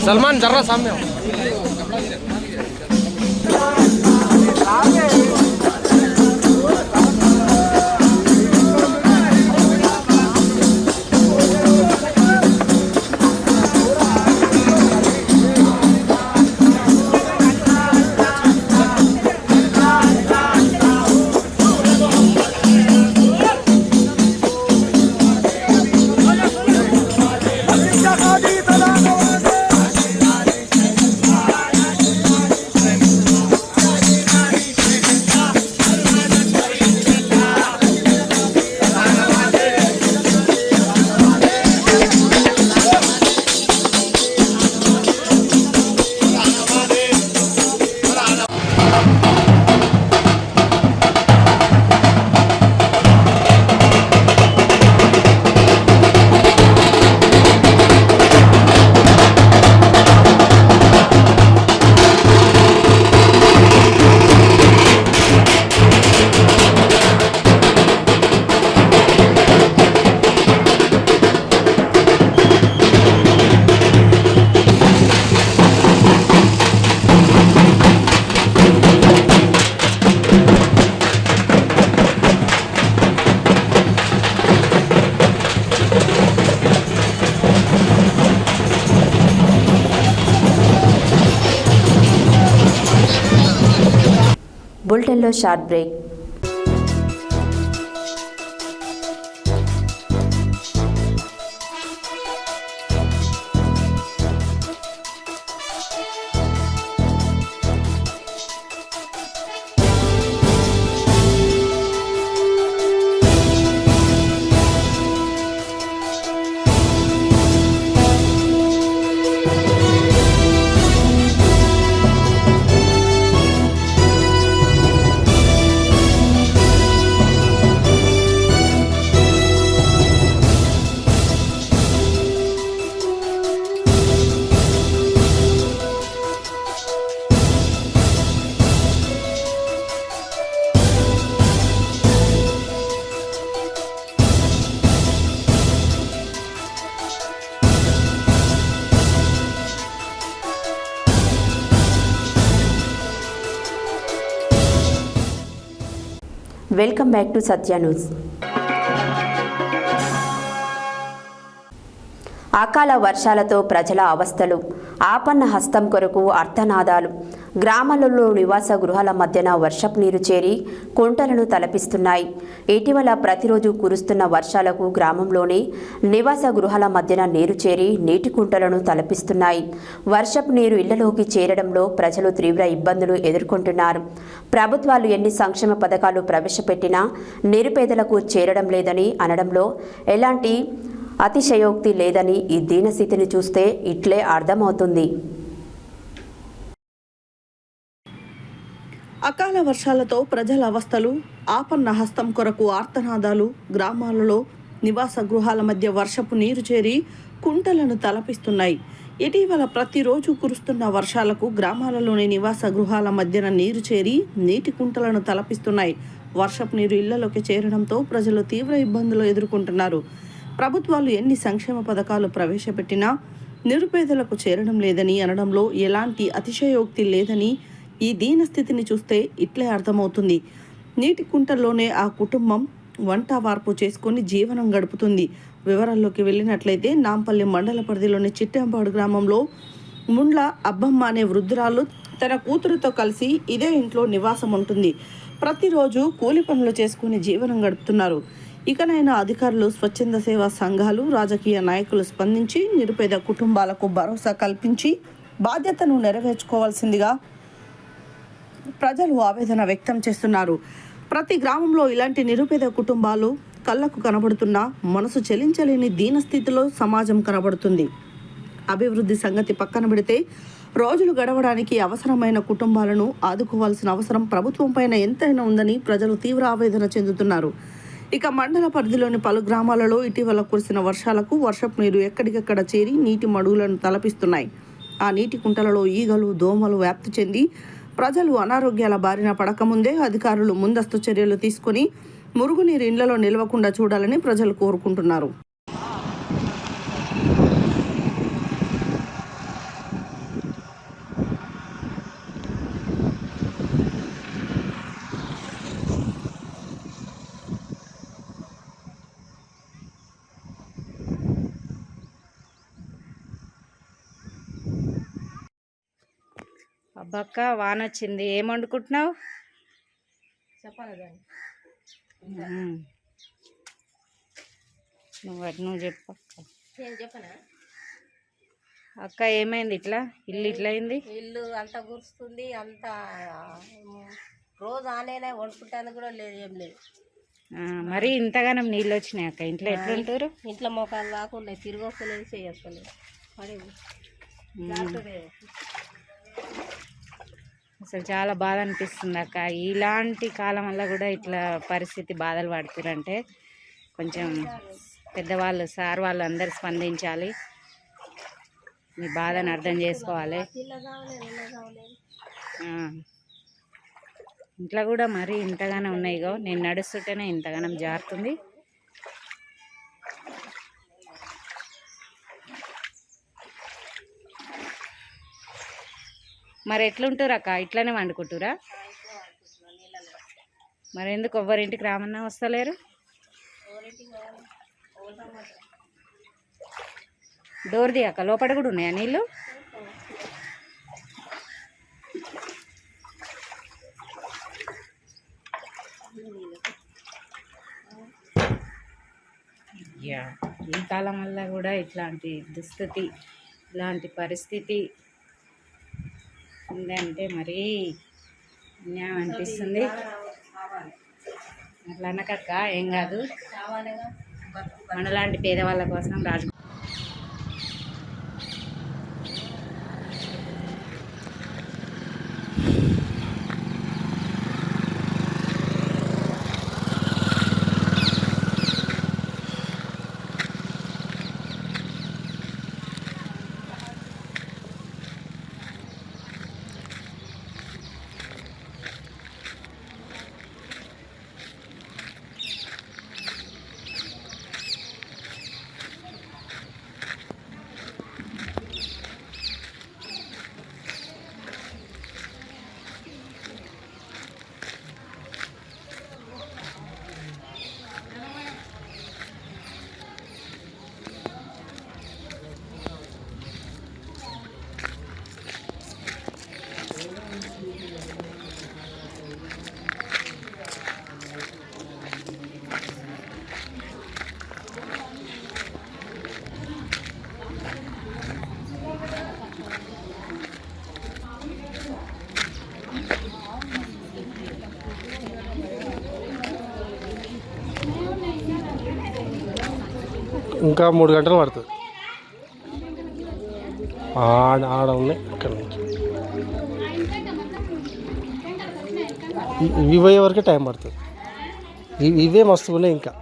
सलमान जर्रा सामने బులెటిన్లో short break. Welcome back to Satya news. అకాల వర్షాలతో ప్రజల అవస్థలు, ఆపన్న హస్తం కొరకు అర్థనాదాలు. గ్రామాలలో నివాస గృహాల మధ్యన వర్షపు నీరు చేరి కుంటలను తలపిస్తున్నాయి. ఇటీవల ప్రతిరోజు కురుస్తున్న వర్షాలకు గ్రామంలోని నివాస గృహాల మధ్యన నీరు చేరి నీటి కుంటలను తలపిస్తున్నాయి. వర్షపు నీరు ఇళ్లలోకి చేరడంలో ప్రజలు తీవ్ర ఇబ్బందులు ఎదుర్కొంటున్నారు. ప్రభుత్వాలు ఎన్ని సంక్షేమ పథకాలు ప్రవేశపెట్టినా నిరుపేదలకు చేరడం లేదని అనడంలో ఎలాంటి అతిశయోక్తి లేదని ఈ దీనస్థితిని చూస్తే ఇట్లే అర్థమవుతుంది. అకాల వర్షాలతో ప్రజల అవస్థలు, ఆపన్న హస్తం కొరకు ఆర్తనాదాలు. గ్రామాలలో నివాస గృహాల మధ్య వర్షపు నీరు చేరి కుంటలను తలపిస్తున్నాయి. ఇటీవల ప్రతిరోజు కురుస్తున్న వర్షాలకు గ్రామాలలోని నివాస గృహాల మధ్యన నీరు చేరి నీటి కుంటలను తలపిస్తున్నాయి. వర్షపు నీరు ఇళ్లలోకి చేరడంతో ప్రజలు తీవ్ర ఇబ్బందులు ఎదుర్కొంటున్నారు. ప్రభుత్వాలు ఎన్ని సంక్షేమ పథకాలు ప్రవేశపెట్టినా నిరుపేదలకు చేరడం లేదని అనడంలో ఎలాంటి అతిశయోక్తి లేదని ఈ దీనస్థితిని చూస్తే ఇట్లే అర్థమవుతుంది. నీటి కుంటల్లోనే ఆ కుటుంబం వంట వార్పు చేసుకొని జీవనం గడుపుతుంది. వివరాల్లోకి వెళ్ళినట్లయితే నాంపల్లి మండల పరిధిలోని చిట్టంపాడు గ్రామంలో ముండ్ల అబ్బమ్మ అనే వృద్ధురాలు తన కూతురుతో కలిసి ఇదే ఇంట్లో నివాసం ఉంటుంది. ప్రతిరోజు కూలి పనులు చేసుకుని జీవనం గడుపుతున్నారు. ఇకనైనా అధికారులు, స్వచ్ఛంద సేవా సంఘాలు, రాజకీయ నాయకులు స్పందించి నిరుపేద కుటుంబాలకు భరోసా కల్పించి బాధ్యతను నెరవేర్చుకోవాల్సిందిగా ప్రజలు ఆవేదన వ్యక్తం చేస్తున్నారు. ప్రతి గ్రామంలో ఇలాంటి నిరుపేద కుటుంబాలు కళ్ళకు కనబడుతున్నా మనసు చెలించలేని దీనస్థితిలో సమాజం కనబడుతుంది. అభివృద్ధి సంగతి పక్కన పెడితే రోజులు గడవడానికి అవసరమైన కుటుంబాలను ఆదుకోవాల్సిన అవసరం ప్రభుత్వం పైన ఎంతైనా ఉందని ప్రజలు తీవ్ర ఆవేదన చెందుతున్నారు. ఇక మండల పరిధిలోని పలు గ్రామాలలో ఇటీవల కురిసిన వర్షాలకు వర్షపు నీరు ఎక్కడికక్కడ చేరి నీటి మడుగులను తలపిస్తున్నాయి. ఆ నీటి కుంటలలో ఈగలు, దోమలు వ్యాప్తి చెంది ప్రజలు అనారోగ్యాల బారిన పడకముందే అధికారులు ముందస్తు చర్యలు తీసుకొని మురుగునీరు ఇళ్లలో నిలవకుండా చూడాలని ప్రజలు కోరుకుంటున్నారు. అబ్బక్క వాన వచ్చింది, ఏం వండుకుంటున్నావు? నువ్వు చెప్పు అక్క, ఏమైంది ఇట్లా ఇల్లు ఇట్లా అయింది? ఇల్లు అంత గురుస్తుంది, అంత రోజు ఆనేనే వండుకుంటాను కూడా లేదు, ఏం లేదు. మరి ఇంతగానం నీళ్ళు వచ్చినాయి అక్క, ఇంట్లో ఎట్లుంటారు? ఇంట్లో మోకాలు కాకుండా తిరగలేదు, చేయలేదు. మరి అసలు చాలా బాధ అనిపిస్తుంది అక్క. ఇలాంటి కాలం వల్ల కూడా ఇట్లా పరిస్థితి బాధలు పడుతురంటే కొంచెం పెద్దవాళ్ళు, సార్ వాళ్ళు అందరు స్పందించాలి, మీ బాధను అర్థం చేసుకోవాలి. ఇంట్లో కూడా మరి ఇంతగానే ఉన్నాయిగో, నేను నడుస్తుంటేనే ఇంతగానం జారుతుంది. మరి ఎట్లుంటారు అక్క, ఇట్లనే వండుకుంటురా? మరి ఎందుకు ఎవ్వరింటికి రామన్నా వస్తలేరు? డోర్ ది అక్క, లోపల కూడా ఉన్నాయా నీళ్ళు? ఈ కాలం వల్ల కూడా ఇట్లాంటి దుస్థితి, ఇలాంటి పరిస్థితి ఉందంటే మరీ అన్యాయం అనిపిస్తుంది. అట్లా అనకక్క, ఏం కాదు, మనలాంటి పేదవాళ్ళ కోసం రాజు ఇంకా 3 గంటలు పడుతుంది. ఆడ ఉన్నాయి ఇక్కడ నుంచి ఇవి పోయే వరకే టైం పడుతుంది. ఇవే మస్తు ఉన్నాయి. ఇంకా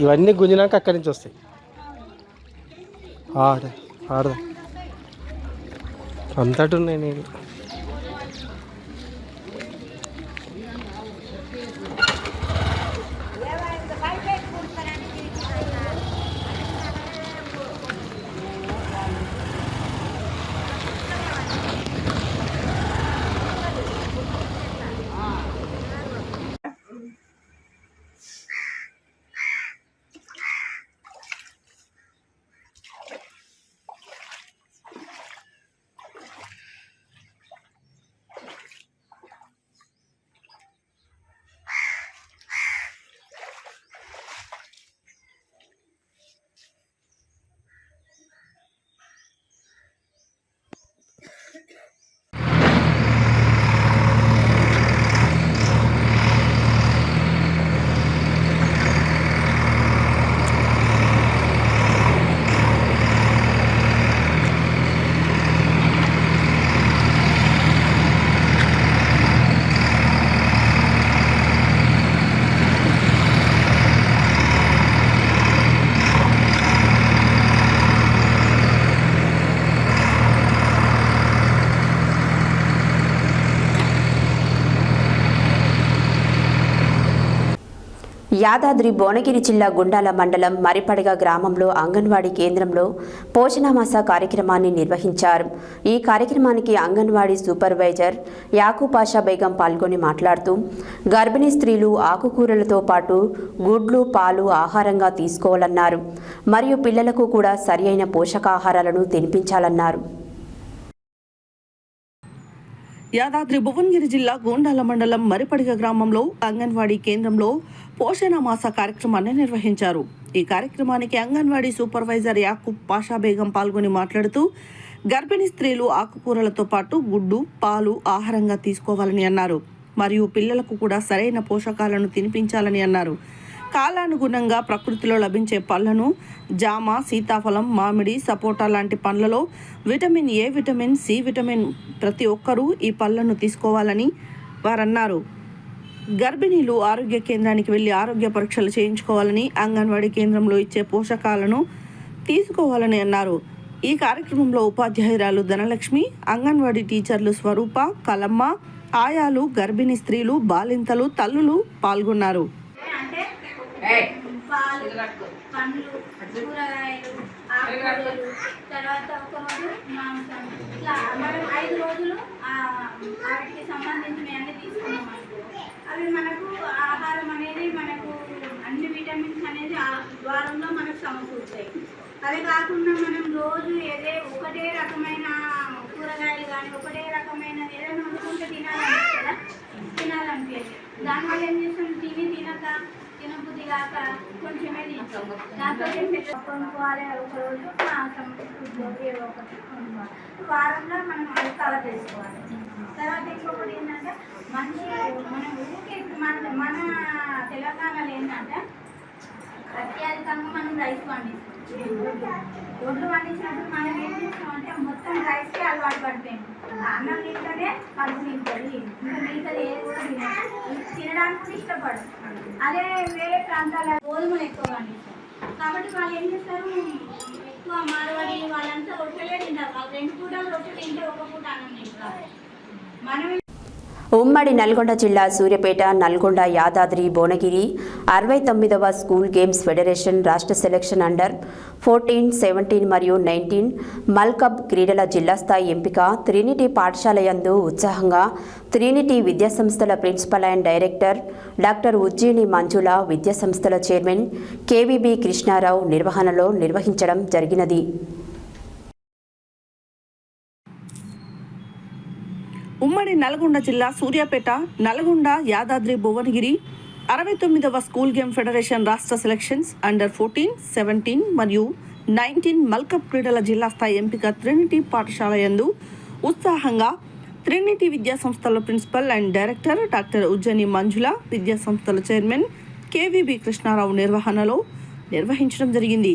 ఇవన్నీ గుంజినాక అక్కడి నుంచి వస్తాయి. ఆడ అంతటి ఉన్నాయి. నేను యాదాద్రి భువనగిరి జిల్లా గుండాల మండలం మరిపడగ గ్రామంలో అంగన్వాడీ కేంద్రంలో పోషణమాస కార్యక్రమాన్ని నిర్వహించారు. ఈ కార్యక్రమానికి అంగన్వాడీ సూపర్వైజర్ యాకూపాషా బేగం పాల్గొని మాట్లాడుతూ గర్భిణీ స్త్రీలు ఆకుకూరలతో పాటు గుడ్లు, పాలు ఆహారంగా తీసుకోవాలన్నారు. మరియు పిల్లలకు కూడా సరియైన పోషకాహారాలను తినిపించాలన్నారు. యాదాద్రి భువనగిరి జిల్లా గోండాల మండలం మరిపడిగ గ్రామంలో అంగన్వాడీ కేంద్రంలో పోషణ మాస కార్యక్రమాన్ని నిర్వహించారు. ఈ కార్యక్రమానికి అంగన్వాడీ సూపర్వైజర్ యాకూబ్ పాషా బేగం పాల్గొని మాట్లాడుతూ గర్భిణీ స్త్రీలు ఆకుకూరలతో పాటు గుడ్డు, పాలు ఆహారంగా తీసుకోవాలని అన్నారు. మరియు పిల్లలకు కూడా సరైన పోషకాలను తినిపించాలని అన్నారు. కాలానుగుణంగా ప్రకృతిలో లభించే పళ్లను జామ, సీతాఫలం, మామిడి, సపోటా లాంటి పండ్లలో vitamin A, vitamin C, vitamin ప్రతి ఒక్కరూ ఈ పళ్లను తీసుకోవాలని వారన్నారు. గర్భిణీలు ఆరోగ్య కేంద్రానికి వెళ్లి ఆరోగ్య పరీక్షలు చేయించుకోవాలని, అంగన్వాడీ కేంద్రంలో ఇచ్చే పోషకాలను తీసుకోవాలని అన్నారు. ఈ కార్యక్రమంలో ఉపాధ్యాయురాలు ధనలక్ష్మి, అంగన్వాడీ టీచర్లు స్వరూప, కలమ్మ, ఆయాలు, గర్భిణీ స్త్రీలు, బాలింతలు, తల్లులు పాల్గొన్నారు. పాలు, పండ్లు, కూరగాయలు, ఆకుకూరలు, తర్వాత ఒకరోజు మాంసం, ఇట్లా మనం 5 రోజులు వాటికి సంబంధించినవన్నీ తీసుకున్నాం అనుకో, అవి మనకు ఆహారం అనేది మనకు అన్ని విటమిన్స్ అనేది ఆ ద్వారంలో మనకు సమకూరుతాయి. అదే కాకుండా మనం రోజు ఒకటే రకమైన కూరగాయలు కానీ ఒకటే రకమైన ఏదైనా వండుకుంటే తినాలనిపించదు. దానివల్ల ఏం చేస్తాం, తినబుద్ధి కాక కొంచెమే తింటాం. దాంతో కొనుక్కోవాలి. ఒకరోజు మాంసం, ఏదో ఒకటి కొనుక్కోవాలి. వారంలో మనం అది కవర్ చేసుకోవాలి. తర్వాత ఇంకొకటి ఏంటంటే మనం ఊరికే మన తెలంగాణలో ఏంటంటే అత్యధికంగా మనం రైస్ పండిస్తాం. ఒడ్లు పండించినప్పుడు మనం ఏం చేస్తామంటే మొత్తం రైస్కి అలవాటు పడిపోయింది. అన్నం తింటేనే కడుపు నింపుతుంది, ఇంకా మిగతాది ఏది కూడా తినడానికి కూడా ఇష్టపడదు. అదే వేరే ప్రాంతాల గోధుమలు ఎక్కువ పండిస్తాం కాబట్టి వాళ్ళు ఏం చేస్తారు, ఎక్కువ మార్వాడి వాళ్ళంతా రొట్టెలే తింటారు. వాళ్ళు 2 పూటలు రొట్టె తింటే 1 పూట అన్నం తింటారు. మనం ఉమ్మడి నల్గొండ జిల్లా సూర్యాపేట, నల్గొండ, యాదాద్రి భువనగిరి 69వ స్కూల్ గేమ్స్ ఫెడరేషన్ రాష్ట్ర సెలక్షన్ అండర్ 14, 17 మరియు 19 మల్కబ్ క్రీడల జిల్లా స్థాయి ఎంపిక ట్రినిటీ పాఠశాల యందు ఉత్సాహంగా ట్రినిటీ విద్యాసంస్థల principal and director doctor Ujjaini Manjula, విద్యాసంస్థల చైర్మన్ కేవీబీ కృష్ణారావు నిర్వహణలో నిర్వహించడం జరిగినది. ఉమ్మడి నల్గొండ జిల్లా సూర్యాపేట, నల్గొండ, యాదాద్రి భువనగిరి 69వ స్కూల్ గేమ్ ఫెడరేషన్ రాష్ట్ర సెలక్షన్స్ అండర్ 14, 17 మరియు 19 మల్కబ్ క్రీడల జిల్లా స్థాయి ఎంపిక ట్రినిటీ పాఠశాల యందు ఉత్సాహంగా ట్రినిటీ విద్యాసంస్థల principal and director doctor Ujjaini Manjula, విద్యాసంస్థల చైర్మన్ కేవీబీ కృష్ణారావు నిర్వహణలో నిర్వహించడం జరిగింది.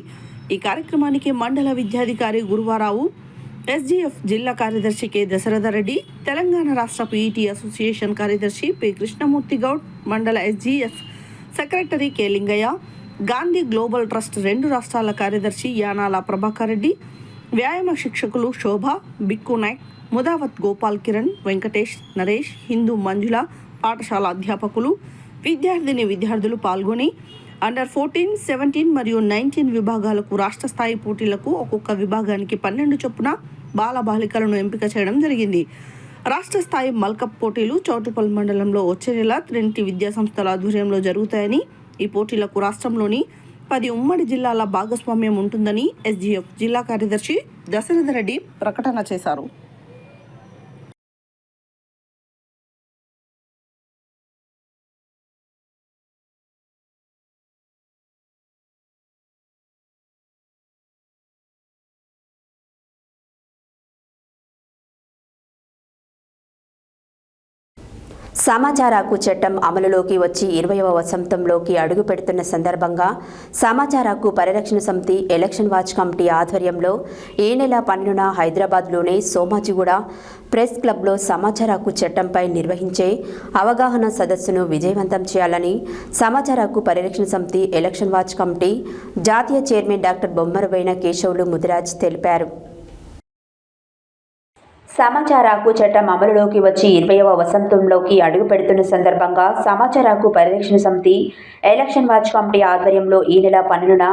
ఈ కార్యక్రమానికి మండల విద్యాధికారి గురువారావు, ఎస్జీఎఫ్ జిల్లా కార్యదర్శి కె దశరథరెడ్డి, తెలంగాణ రాష్ట్ర పీఈటీ అసోసియేషన్ కార్యదర్శి పి కృష్ణమూర్తి గౌడ్, మండల SGF secretary K Lingaiah, Gandhi global trust 2 రాష్ట్రాల కార్యదర్శి యానాల ప్రభాకర్ రెడ్డి, వ్యాయామ శిక్షకులు శోభ, బిక్కు నాయక్, ముదావత్ గోపాల్ కిరణ్, వెంకటేష్, నరేష్, హిందూ మంజుల, పాఠశాల అధ్యాపకులు, విద్యార్థులు పాల్గొని అండర్ 14, 17 మరియు 19 విభాగాలకు రాష్ట్ర స్థాయి పోటీలకు ఒక్కొక్క విభాగానికి 12 చొప్పున బాలబాలికలను ఎంపిక చేయడం జరిగింది. రాష్ట్ర స్థాయి మల్కప్ పోటీలు చౌటుపల్ మండలంలో వచ్చే నెల ట్రినిటీ విద్యా సంస్థల ఆధ్వర్యంలో జరుగుతాయని, ఈ పోటీలకు రాష్ట్రంలోని 10 ఉమ్మడి జిల్లాల భాగస్వామ్యం ఉంటుందని ఎస్జీఎఫ్ జిల్లా కార్యదర్శి దశరథరెడ్డి ప్రకటన చేశారు. సమాచార హక్కు చట్టం అమలులోకి వచ్చి 20వ వసంతంలోకి అడుగు పెడుతున్న సందర్భంగా సమాచార హక్కు పరిరక్షణ సమితి ఎలక్షన్ వాచ్ కమిటీ ఆధ్వర్యంలో ఈ నెల 12న హైదరాబాద్లోని సోమాజిగూడ ప్రెస్ క్లబ్లో సమాచార హక్కు చట్టంపై నిర్వహించే అవగాహన సదస్సును విజయవంతం చేయాలని సమాచార హక్కు పరిరక్షణ సమితి ఎలక్షన్ వాచ్ కమిటీ జాతీయ చైర్మన్ డాక్టర్ బొమ్మరవైన కేశవులు ముదిరాజ్ తెలిపారు. సమాచార హక్కు చట్టం అమలులోకి వచ్చి 20వ వసంతంలోకి అడుగు పెడుతున్న సందర్భంగా సమాచార హక్కు పరిరక్షణ సమితి ఎలక్షన్ వాచ్ కమిటీ ఆధ్వర్యంలో ఈ నెల 12న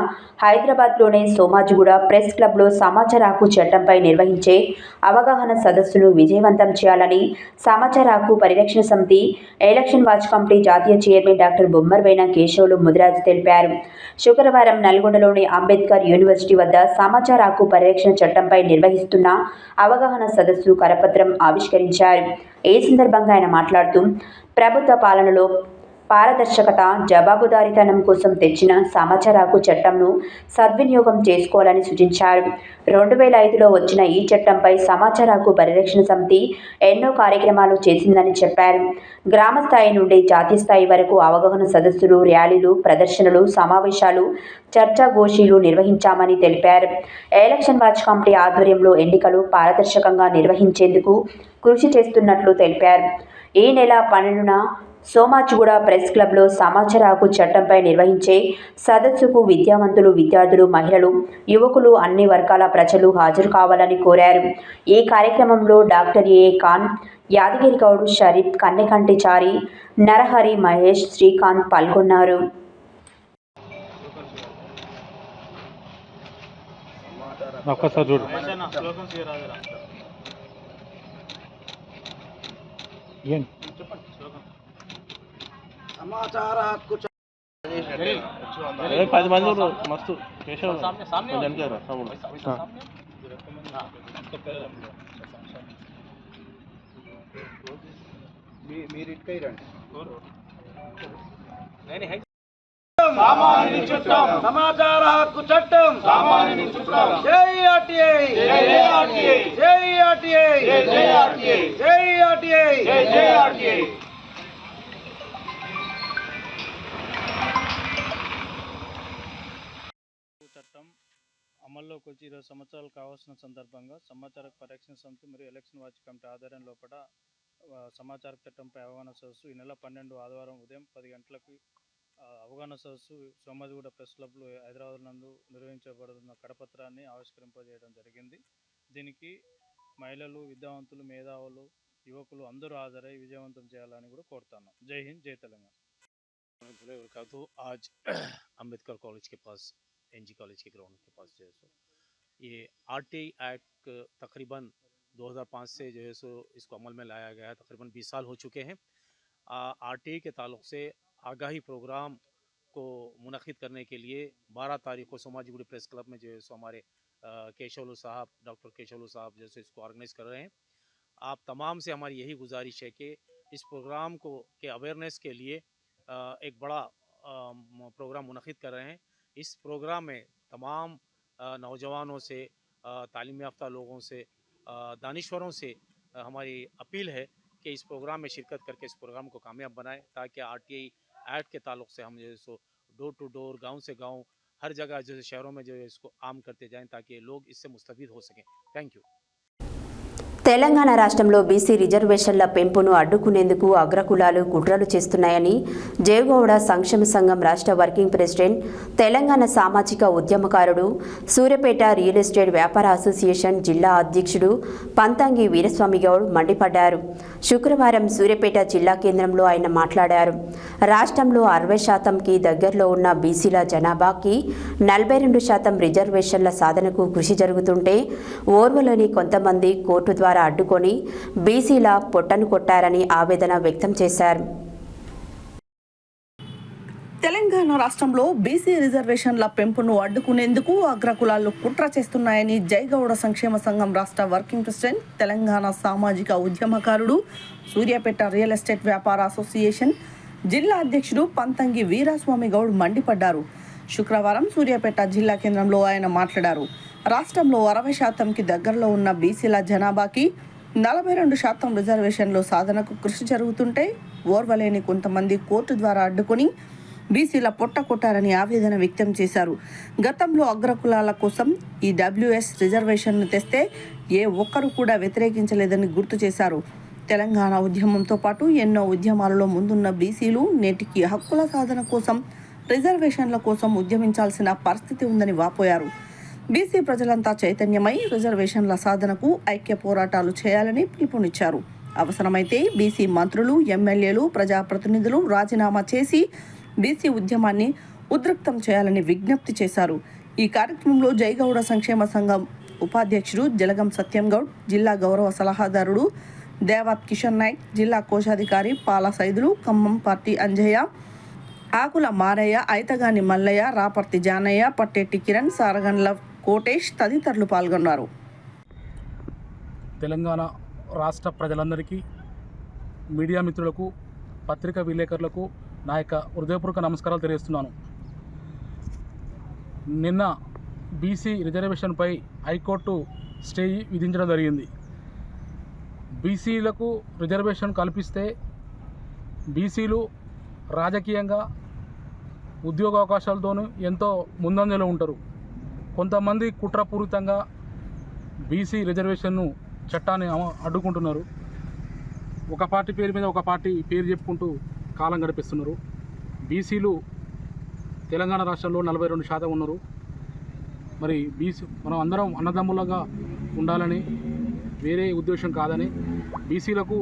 హైదరాబాద్లోని సోమాజిగూడ ప్రెస్ క్లబ్లో సమాచార హక్కు చట్టంపై నిర్వహించే అవగాహన సదస్సును విజయవంతం చేయాలని సమాచార హక్కు పరిరక్షణ సమితి ఎలక్షన్ వాచ్ కమిటీ జాతీయ చైర్మన్ డాక్టర్ బొమ్మరవైన కేశవులు ముదిరాజ్ తెలిపారు. శుక్రవారం నల్గొండలోని అంబేద్కర్ యూనివర్సిటీ వద్ద సమాచార హక్కు పరిరక్షణ చట్టంపై నిర్వహిస్తున్న అవగాహన సదస్సు కరపత్రం ఆవిష్కరించారు. ఈ సందర్భంగా ఆయన మాట్లాడుతూ ప్రభుత్వ పాలనలో పారదర్శకత, జవాబుదారీతనం కోసం తెచ్చిన సమాచార హక్కు చట్టంను సద్వినియోగం చేసుకోవాలని సూచించారు. 2005లో వచ్చిన ఈ చట్టంపై సమాచార హక్కు పరిరక్షణ సమితి ఎన్నో కార్యక్రమాలు చేసిందని చెప్పారు. గ్రామ స్థాయి నుండి జాతీయ స్థాయి వరకు అవగాహన సదస్సులు, ర్యాలీలు, ప్రదర్శనలు, సమావేశాలు, చర్చాగోష్ఠీలు నిర్వహించామని తెలిపారు. ఎలక్షన్ వాచ్ కమిటీ ఆధ్వర్యంలో ఎన్నికలు పారదర్శకంగా నిర్వహించేందుకు కృషి చేస్తున్నట్లు తెలిపారు. ఈ నెల 12న సోమాజిగూడ ప్రెస్ క్లబ్లో సమాచార హక్కు చట్టంపై నిర్వహించే సదస్సుకు విద్యావంతులు, విద్యార్థులు, మహిళలు, యువకులు, అన్ని వర్గాల ప్రజలు హాజరు కావాలని కోరారు. ఈ కార్యక్రమంలో డాక్టర్ ఏ ఖాన్, యాదగిరి గౌడ్, షరీఫ్, కన్నెకంటి చారి, నరహరి, మహేష్, శ్రీకాంత్ పాల్గొన్నారు. సమాచార హక్కు 10 మంది మస్తు కేశవ్ మీరు ఇటుకై రండి. సమాచార హక్కు చట్టం జై ఆర్టీఐ, జై ఆర్టీఐ, జై ఆర్టీఐ, జై ఆర్టీఐ, జై ఆర్టీఐ, జై ఆర్టీఐ. చట్టం అమల్లోకి వచ్చి 20 సంవత్సరాలు కావాల్సిన సందర్భంగా సమాచార పరిరక్షణ సమితి మరియు ఎలక్షన్ వాచ్ కమిటీ ఆధ్వర్యం లోపల సమాచార చట్టంపై అవగాహన సదస్సు ఈ నెల 12 ఆదివారం ఉదయం 10 గంటలకు అవగాహన సదస్సు సోమాజిగూడ ప్రెస్ క్లబ్లో హైదరాబాద్ నందు నిర్వహించబడుతున్న కరపత్రాన్ని ఆవిష్కరింపజేయడం జరిగింది. దీనికి మహిళలు, విద్యావంతులు, మేధావులు, యువకులు అందరూ హాజరై విజయవంతం చేయాలని కూడా కోరుతాను. జై హింద్, జై తెలంగాణ. आज अम्बेडकर कॉलेज के पास, एनजी कॉलेज के ग्राउंड के पास जो है सो ये आरटीआई एक्ट तकरीबन 2005 से जो है सो इसको अमल में लाया गया है. तकरीबन 20 साल हो चुके हैं. आरटीआई के ताल्लुक से आगाही प्रोग्राम को मुनक़िद करने के लिए 12 तारीख को सोमाजिगूड़ा प्रेस क्लब में जो है सो हमारे केशवलू साहब, डॉक्टर केशवलू साहब जैसे इसको ऑर्गेनाइज़ कर रहे हैं. आप तमाम से हमारी यही गुजारिश है कि इस प्रोग्राम को के अवेयरनेस के लिए एक बड़ा प्रोग्राम मुनक़िद कर रहे हैं. इस प्रोग्राम में तमाम नौजवानों से, तालीम याफ्ता लोगों से, दानिश्वरों से हमारी अपील है कि इस प्रोग्राम में शिरकत करके इस प्रोग्राम को कामयाब बनाएं ताकि आरटीआई ऐड के ताल्लुक से हम जो है सो डोर टू डोर, गांव से गांव, हर जगह जो है शहरों में जो है इसको आम करते जाएं ताकि लोग इससे मुस्तफीद हो सकें। Thank you. తెలంగాణ రాష్ట్రంలో బీసీ రిజర్వేషన్ల పెంపును అడ్డుకునేందుకు అగ్రకులాలు కుట్రలు చేస్తున్నాయని జయగౌడ సంక్షేమ సంఘం రాష్ట్ర వర్కింగ్ ప్రెసిడెంట్, తెలంగాణ సామాజిక ఉద్యమకారుడు, సూర్యాపేట రియల్ ఎస్టేట్ వ్యాపార అసోసియేషన్ జిల్లా అధ్యక్షుడు పంతంగి వీరస్వామి గౌడ్ మండిపడ్డారు. శుక్రవారం సూర్యాపేట జిల్లా కేంద్రంలో ఆయన మాట్లాడారు. రాష్ట్రంలో 60%కి దగ్గరలో ఉన్న బీసీల జనాభాకి 42% రిజర్వేషన్ల సాధనకు కృషి జరుగుతుంటే ఓర్వలోని కొంతమంది కోర్టు ద్వారా అడ్డుకొని బీసీల పొట్టను కొట్టారని ఆవేదన వ్యక్తం చేశారు. తెలంగాణ రాష్ట్రంలో బీసీ రిజర్వేషన్ల పెంపును అడ్డుకునేందుకు అగ్రకులాలు కుట్ర చేస్తున్నాయని జయగౌడ సంక్షేమ సంఘం రాష్ట్ర వర్కింగ్ ప్రెసిడెంట్, తెలంగాణ సామాజిక ఉద్యమకారుడు, సూర్యాపేట రియల్ ఎస్టేట్ వ్యాపార అసోసియేషన్ జిల్లా అధ్యక్షుడు పంతంగి వీరస్వామి గౌడ్ మండిపడ్డారు. శుక్రవారం సూర్యాపేట జిల్లా కేంద్రంలో ఆయన మాట్లాడారు. రాష్ట్రంలో 60%కి దగ్గరలో ఉన్న బీసీల జనాభాకి 42% రిజర్వేషన్లు సాధనకు కృషి జరుగుతుంటే ఓర్వలేని కొంతమంది కోర్టు ద్వారా అడ్డుకొని బీసీల పొట్ట కొట్టారని ఆవేదన వ్యక్తం చేశారు. గతంలో అగ్రకులాల కోసం ఈ డబ్ల్యూఎస్ రిజర్వేషన్ను తెస్తే ఏ ఒక్కరు కూడా వ్యతిరేకించలేదని గుర్తు చేశారు. తెలంగాణ ఉద్యమంతో పాటు ఎన్నో ఉద్యమాలలో ముందున్న బీసీలు నేటికి హక్కుల సాధన కోసం, రిజర్వేషన్ల కోసం ఉద్యమించాల్సిన పరిస్థితి ఉందని వాపోయారు. బీసీ ప్రజలంతా చైతన్యమై రిజర్వేషన్ల సాధనకు ఐక్య పోరాటాలు చేయాలని పిలుపునిచ్చారు. అవసరమైతే బీసీ మంత్రులు, ఎమ్మెల్యేలు, ప్రజాప్రతినిధులు రాజీనామా చేసి బీసీ ఉద్యమాన్ని ఉధృతం చేయాలని విజ్ఞప్తి చేశారు. ఈ కార్యక్రమంలో జయగౌడ సంక్షేమ సంఘం ఉపాధ్యక్షుడు జలగం సత్యం గౌడ్, జిల్లా గౌరవ సలహాదారుడు దేవాత్ కిషన్ నాయక్, జిల్లా కోశాధికారి పాల సైదులు, ఖమ్మం పార్టీ అంజయ్య, ఆకుల మారయ్య, ఐతగాని మల్లయ్య, రాపర్తి జానయ్య, పట్టేటి కిరణ్, సారగండ్ల కోటేష్ తదితరులు పాల్గొన్నారు. తెలంగాణ రాష్ట్ర ప్రజలందరికీ, మీడియా మిత్రులకు, పత్రికా విలేకరులకు నా యొక్క హృదయపూర్వక నమస్కారాలు తెలియజేస్తున్నాను. నిన్న బీసీ రిజర్వేషన్పై హైకోర్టు స్టే విధించడం జరిగింది. బీసీలకు రిజర్వేషన్ కల్పిస్తే బీసీలు రాజకీయంగా, ఉద్యోగ అవకాశాలతోనూ ఎంతో ముందంజలో ఉంటారు. కొంతమంది కుట్రపూరితంగా బీసీ రిజర్వేషన్ను చట్టాన్ని అడ్డుకుంటున్నారు. ఒక పార్టీ పేరు మీద ఒక పార్టీ పేరు చెప్పుకుంటూ కాలం గడిపిస్తున్నారు. బీసీలు తెలంగాణ రాష్ట్రంలో 42% ఉన్నారు. మరి మనం అందరం అన్నదమ్ములుగా ఉండాలని, వేరే ఉద్దేశం కాదని, బీసీలకు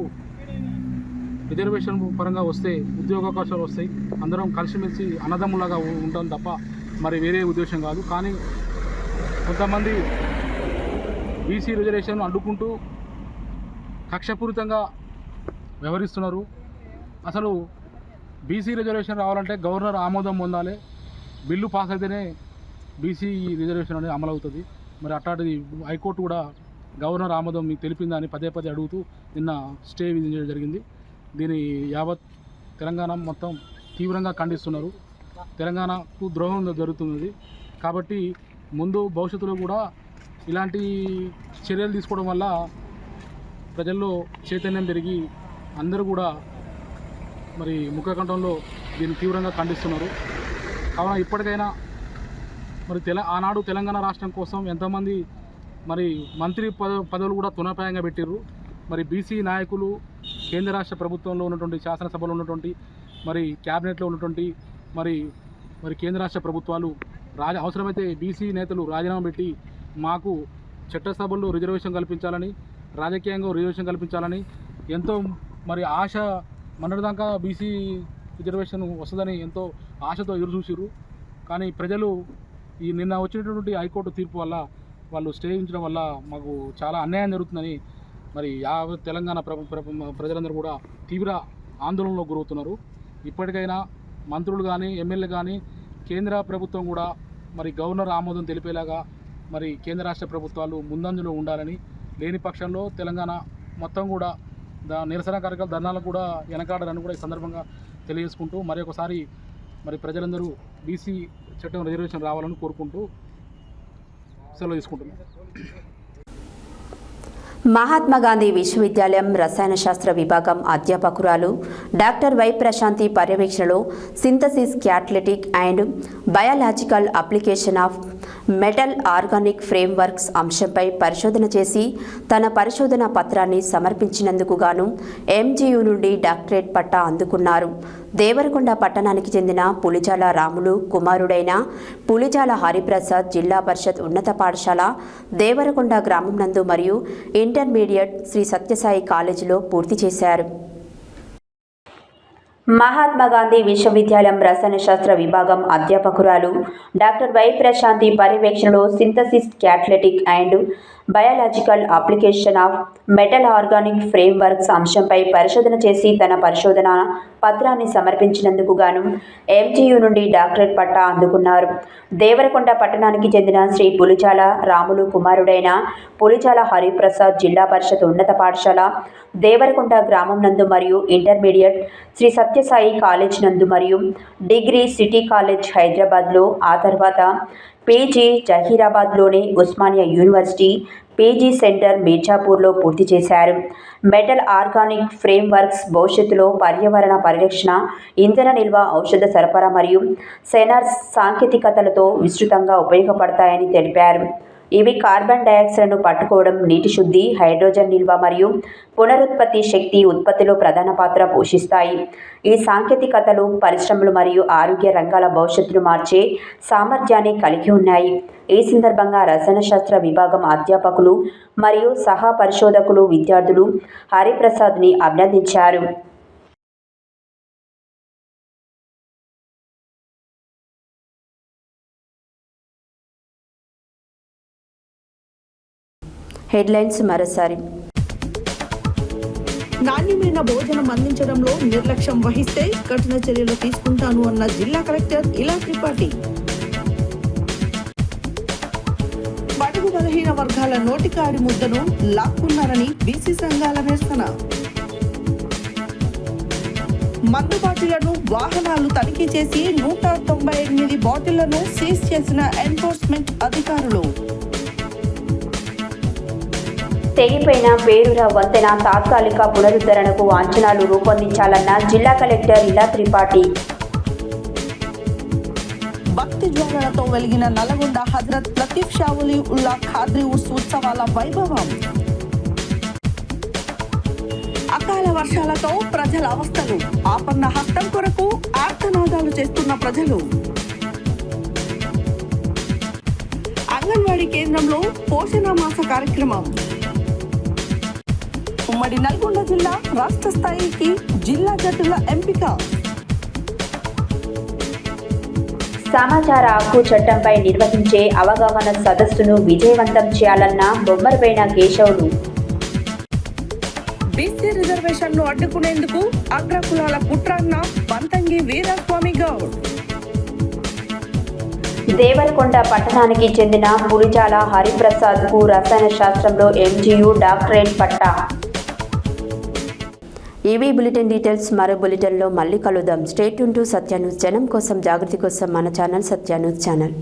రిజర్వేషన్ పరంగా వస్తే ఉద్యోగావకాశాలు వస్తాయి, అందరం కలిసిమెలిసి అన్నదమ్ములాగా ఉంటాం తప్ప మరి వేరే ఉద్దేశం కాదు. కానీ కొంతమంది బీసీ రిజర్వేషన్ అడ్డుకుంటూ కక్షపూరితంగా వ్యవహరిస్తున్నారు. అసలు బీసీ రిజర్వేషన్ రావాలంటే గవర్నర్ ఆమోదం పొందాలి. బిల్లు పాస్ అయితేనే బీసీ రిజర్వేషన్ అనేది అమలవుతుంది. మరి అట్లాంటిది హైకోర్టు కూడా గవర్నర్ ఆమోదం మీకు తెలిపిందని పదే పదే అడుగుతూ నిన్న స్టే విధించడం జరిగింది. దీని యావత్ తెలంగాణ మొత్తం తీవ్రంగా ఖండిస్తున్నారు. తెలంగాణకు ద్రోహం జరుగుతున్నది. కాబట్టి ముందు భవిష్యత్తులో కూడా ఇలాంటి చర్యలు తీసుకోవడం వల్ల ప్రజల్లో చైతన్యం పెరిగి అందరూ కూడా మరి ముఖకంఠంలో దీన్ని తీవ్రంగా ఖండిస్తున్నారు. కావున ఇప్పటికైనా మరి ఆనాడు తెలంగాణ రాష్ట్రం కోసం ఎంతోమంది మరి మంత్రి పదవులు కూడా తునపాయంగా పెట్టిర్రు. మరి బీసీ నాయకులు కేంద్ర రాష్ట్ర ప్రభుత్వంలో ఉన్నటువంటి, శాసనసభలో ఉన్నటువంటి, మరి క్యాబినెట్లో ఉన్నటువంటి మరి కేంద్ర రాష్ట్ర ప్రభుత్వాలు అవసరమైతే బీసీ నేతలు రాజీనామా పెట్టి మాకు చట్టసభల్లో రిజర్వేషన్ కల్పించాలని, రాజకీయంగా రిజర్వేషన్ కల్పించాలని ఎంతో మరి ఆశ, మొన్నటిదాకా బీసీ రిజర్వేషన్ వస్తుందని ఎంతో ఆశతో ఎదురు చూసిర్రు. కానీ ప్రజలు ఈ నిన్న వచ్చినటువంటి హైకోర్టు తీర్పు వల్ల, వాళ్ళు స్టే ఉంచడం వల్ల మాకు చాలా అన్యాయం జరుగుతుందని మరి తెలంగాణ ప్రజలందరూ కూడా తీవ్ర ఆందోళనలో గురవుతున్నారు. ఇప్పటికైనా మంత్రులు కానీ, ఎమ్మెల్యే కానీ, కేంద్ర ప్రభుత్వం కూడా మరి గవర్నర్ ఆమోదం తెలిపేలాగా మరి కేంద్ర రాష్ట్ర ప్రభుత్వాలు ముందంజలో ఉండాలని, లేని పక్షంలో తెలంగాణ మొత్తం కూడా నిరసన కార్యక్రమాల ధర్నాలకు కూడా వెనకాడాలని కూడా ఈ సందర్భంగా తెలియజేసుకుంటూ మరి ఒకసారి మరి ప్రజలందరూ బీసీ చట్టం రిజర్వేషన్ రావాలని కోరుకుంటూ సెలవు తీసుకుంటున్నాం. మహాత్మా గాంధీ విశ్వవిద్యాలయం రసాయన శాస్త్ర విభాగం అధ్యాపకురాలు డాక్టర్ వై ప్రశాంతి పర్యవేక్షణలో synthesis catalytic and biological application of metal organic frameworks అంశంపై పరిశోధన చేసి తన పరిశోధన పత్రాన్ని సమర్పించినందుకు గాను ఎంజీయూ నుండి డాక్టరేట్ పట్టా అందుకున్నారు. దేవరకొండ పట్టణానికి చెందిన పులిజాల రాములు కుమారుడైన పులిజాల హరిప్రసాద్ జిల్లా పరిషత్ ఉన్నత పాఠశాల దేవరకొండ గ్రామం నందు మరియు ఇంటర్మీడియట్ శ్రీ సత్యసాయి కాలేజీలో పూర్తి చేశారు. మహాత్మా గాంధీ విశ్వవిద్యాలయం రసాయన శాస్త్ర విభాగం అధ్యాపకురాలు డాక్టర్ వై ప్రశాంతి పర్యవేక్షణలో synthesis catalytic and biological application of metal organic frameworks అంశంపై పరిశోధన చేసి తన పరిశోధన పత్రాన్ని సమర్పించినందుకు గాను ఎంజీయూ నుండి డాక్టరేట్ పట్టా అందుకున్నారు. దేవరకొండ పట్టణానికి చెందిన శ్రీ పులిజాల రాములు కుమారుడైన పులిజాల హరిప్రసాద్ జిల్లా పరిషత్ ఉన్నత పాఠశాల దేవరకొండ గ్రామం నందు మరియు ఇంటర్మీడియట్ శ్రీ సత్యసాయి కాలేజ్ నందు మరియు డిగ్రీ సిటీ కాలేజ్ హైదరాబాద్లో, ఆ తర్వాత పీజీ జహీరాబాద్లోని ఉస్మానియా యూనివర్సిటీ పీజీ సెంటర్ మీర్జాపూర్లో పూర్తి చేశారు. మెటల్ ఆర్గానిక్ ఫ్రేమ్వర్క్స్ భవిష్యత్తులో పర్యావరణ పరిరక్షణ, ఇంధన నిల్వ, ఔషధ సరఫరా మరియు సెనార్ సాంకేతికతలతో విస్తృతంగా ఉపయోగపడతాయని తెలిపారు. ఇవి కార్బన్ డయాక్సైడ్ను పట్టుకోవడం, నీటి శుద్ధి, హైడ్రోజన్ నిల్వ మరియు పునరుత్పత్తి శక్తి ఉత్పత్తిలో ప్రధాన పాత్ర పోషిస్తాయి. ఈ సాంకేతికతలు పరిశ్రమలు మరియు ఆరోగ్య రంగాల భవిష్యత్తును మార్చే సామర్థ్యాన్ని కలిగి ఉన్నాయి. ఈ సందర్భంగా రసాయన శాస్త్ర విభాగం అధ్యాపకులు మరియు సహా పరిశోధకులు విద్యార్థులు హరిప్రసాద్ని అభినందించారు. హెడ్లైన్స్ మరోసారి. నాణ్యమైన భోజనం అందించడంలో నిర్లక్ష్యం వహిస్తే కఠిన చర్యలు తీసుకుంటాను అన్న జిల్లా కలెక్టర్ ఇలా త్రిపాఠి. బడుగు బలహీన వర్గాల నోటికాడి ముద్దను లాక్కున్నారని బీసీ సంఘాల నిరసన. మందు బాటిళ్లను వాహనాలు తనిఖీ చేసి 198 బాటిళ్లను సీజ్ చేసిన ఎన్ఫోర్స్మెంట్ అధికారులు. తెగిపోయిన పేరూర వంతెన తాత్కాలిక పునరుద్ధరణకు అంచనాలు రూపొందించాలన్న జిల్లా కలెక్టర్ ఇలా త్రిపాఠి. భక్తి జ్వాలలతో వెలిగిన నల్గొండ హజరత్ లతీఫ్ షా వలీ ఉల్లా ఖాద్రీ ఉత్సవాల వైభవం. అకాల వర్షాలతో ప్రజల అవస్థలు, ఆపన్న హస్తం కొరకు ఆర్తనాదాలు చేస్తున్న ప్రజలు. అంగన్వాడీ కేంద్రంలో పోషణ మాస కార్యక్రమం. ఉమ్మడి నల్గొండ జిల్లా రాష్ట్ర స్థాయికి జిల్లా జట్టుల ఎంపిక. సమాచార హక్కు చట్టంపై నిర్వహించే అవగాహన సదస్సును విజయవంతం చేయాలన్న బొమ్మరపైన కేశవులు. బీసీ రిజర్వేషన్ను అడ్డుకునేందుకు అగ్రకులాల కుట్రన్న పంతంగి వీరస్వామి గౌడ్. దేవరకొండ పట్టణానికి చెందిన పులిజాల హరిప్రసాద్కు రసాయన శాస్త్రంలో ఎంజీయూ డాక్టరేట్ పట్టా. ఈవీ బులెటిన్ డీటెయిల్స్ మరో బులెటిన్లో మళ్ళీ కలుద్దాం. Stay tune to Satya news. జనం కోసం, జాగృతి కోసం మన ఛానల్ సత్య న్యూస్ ఛానల్.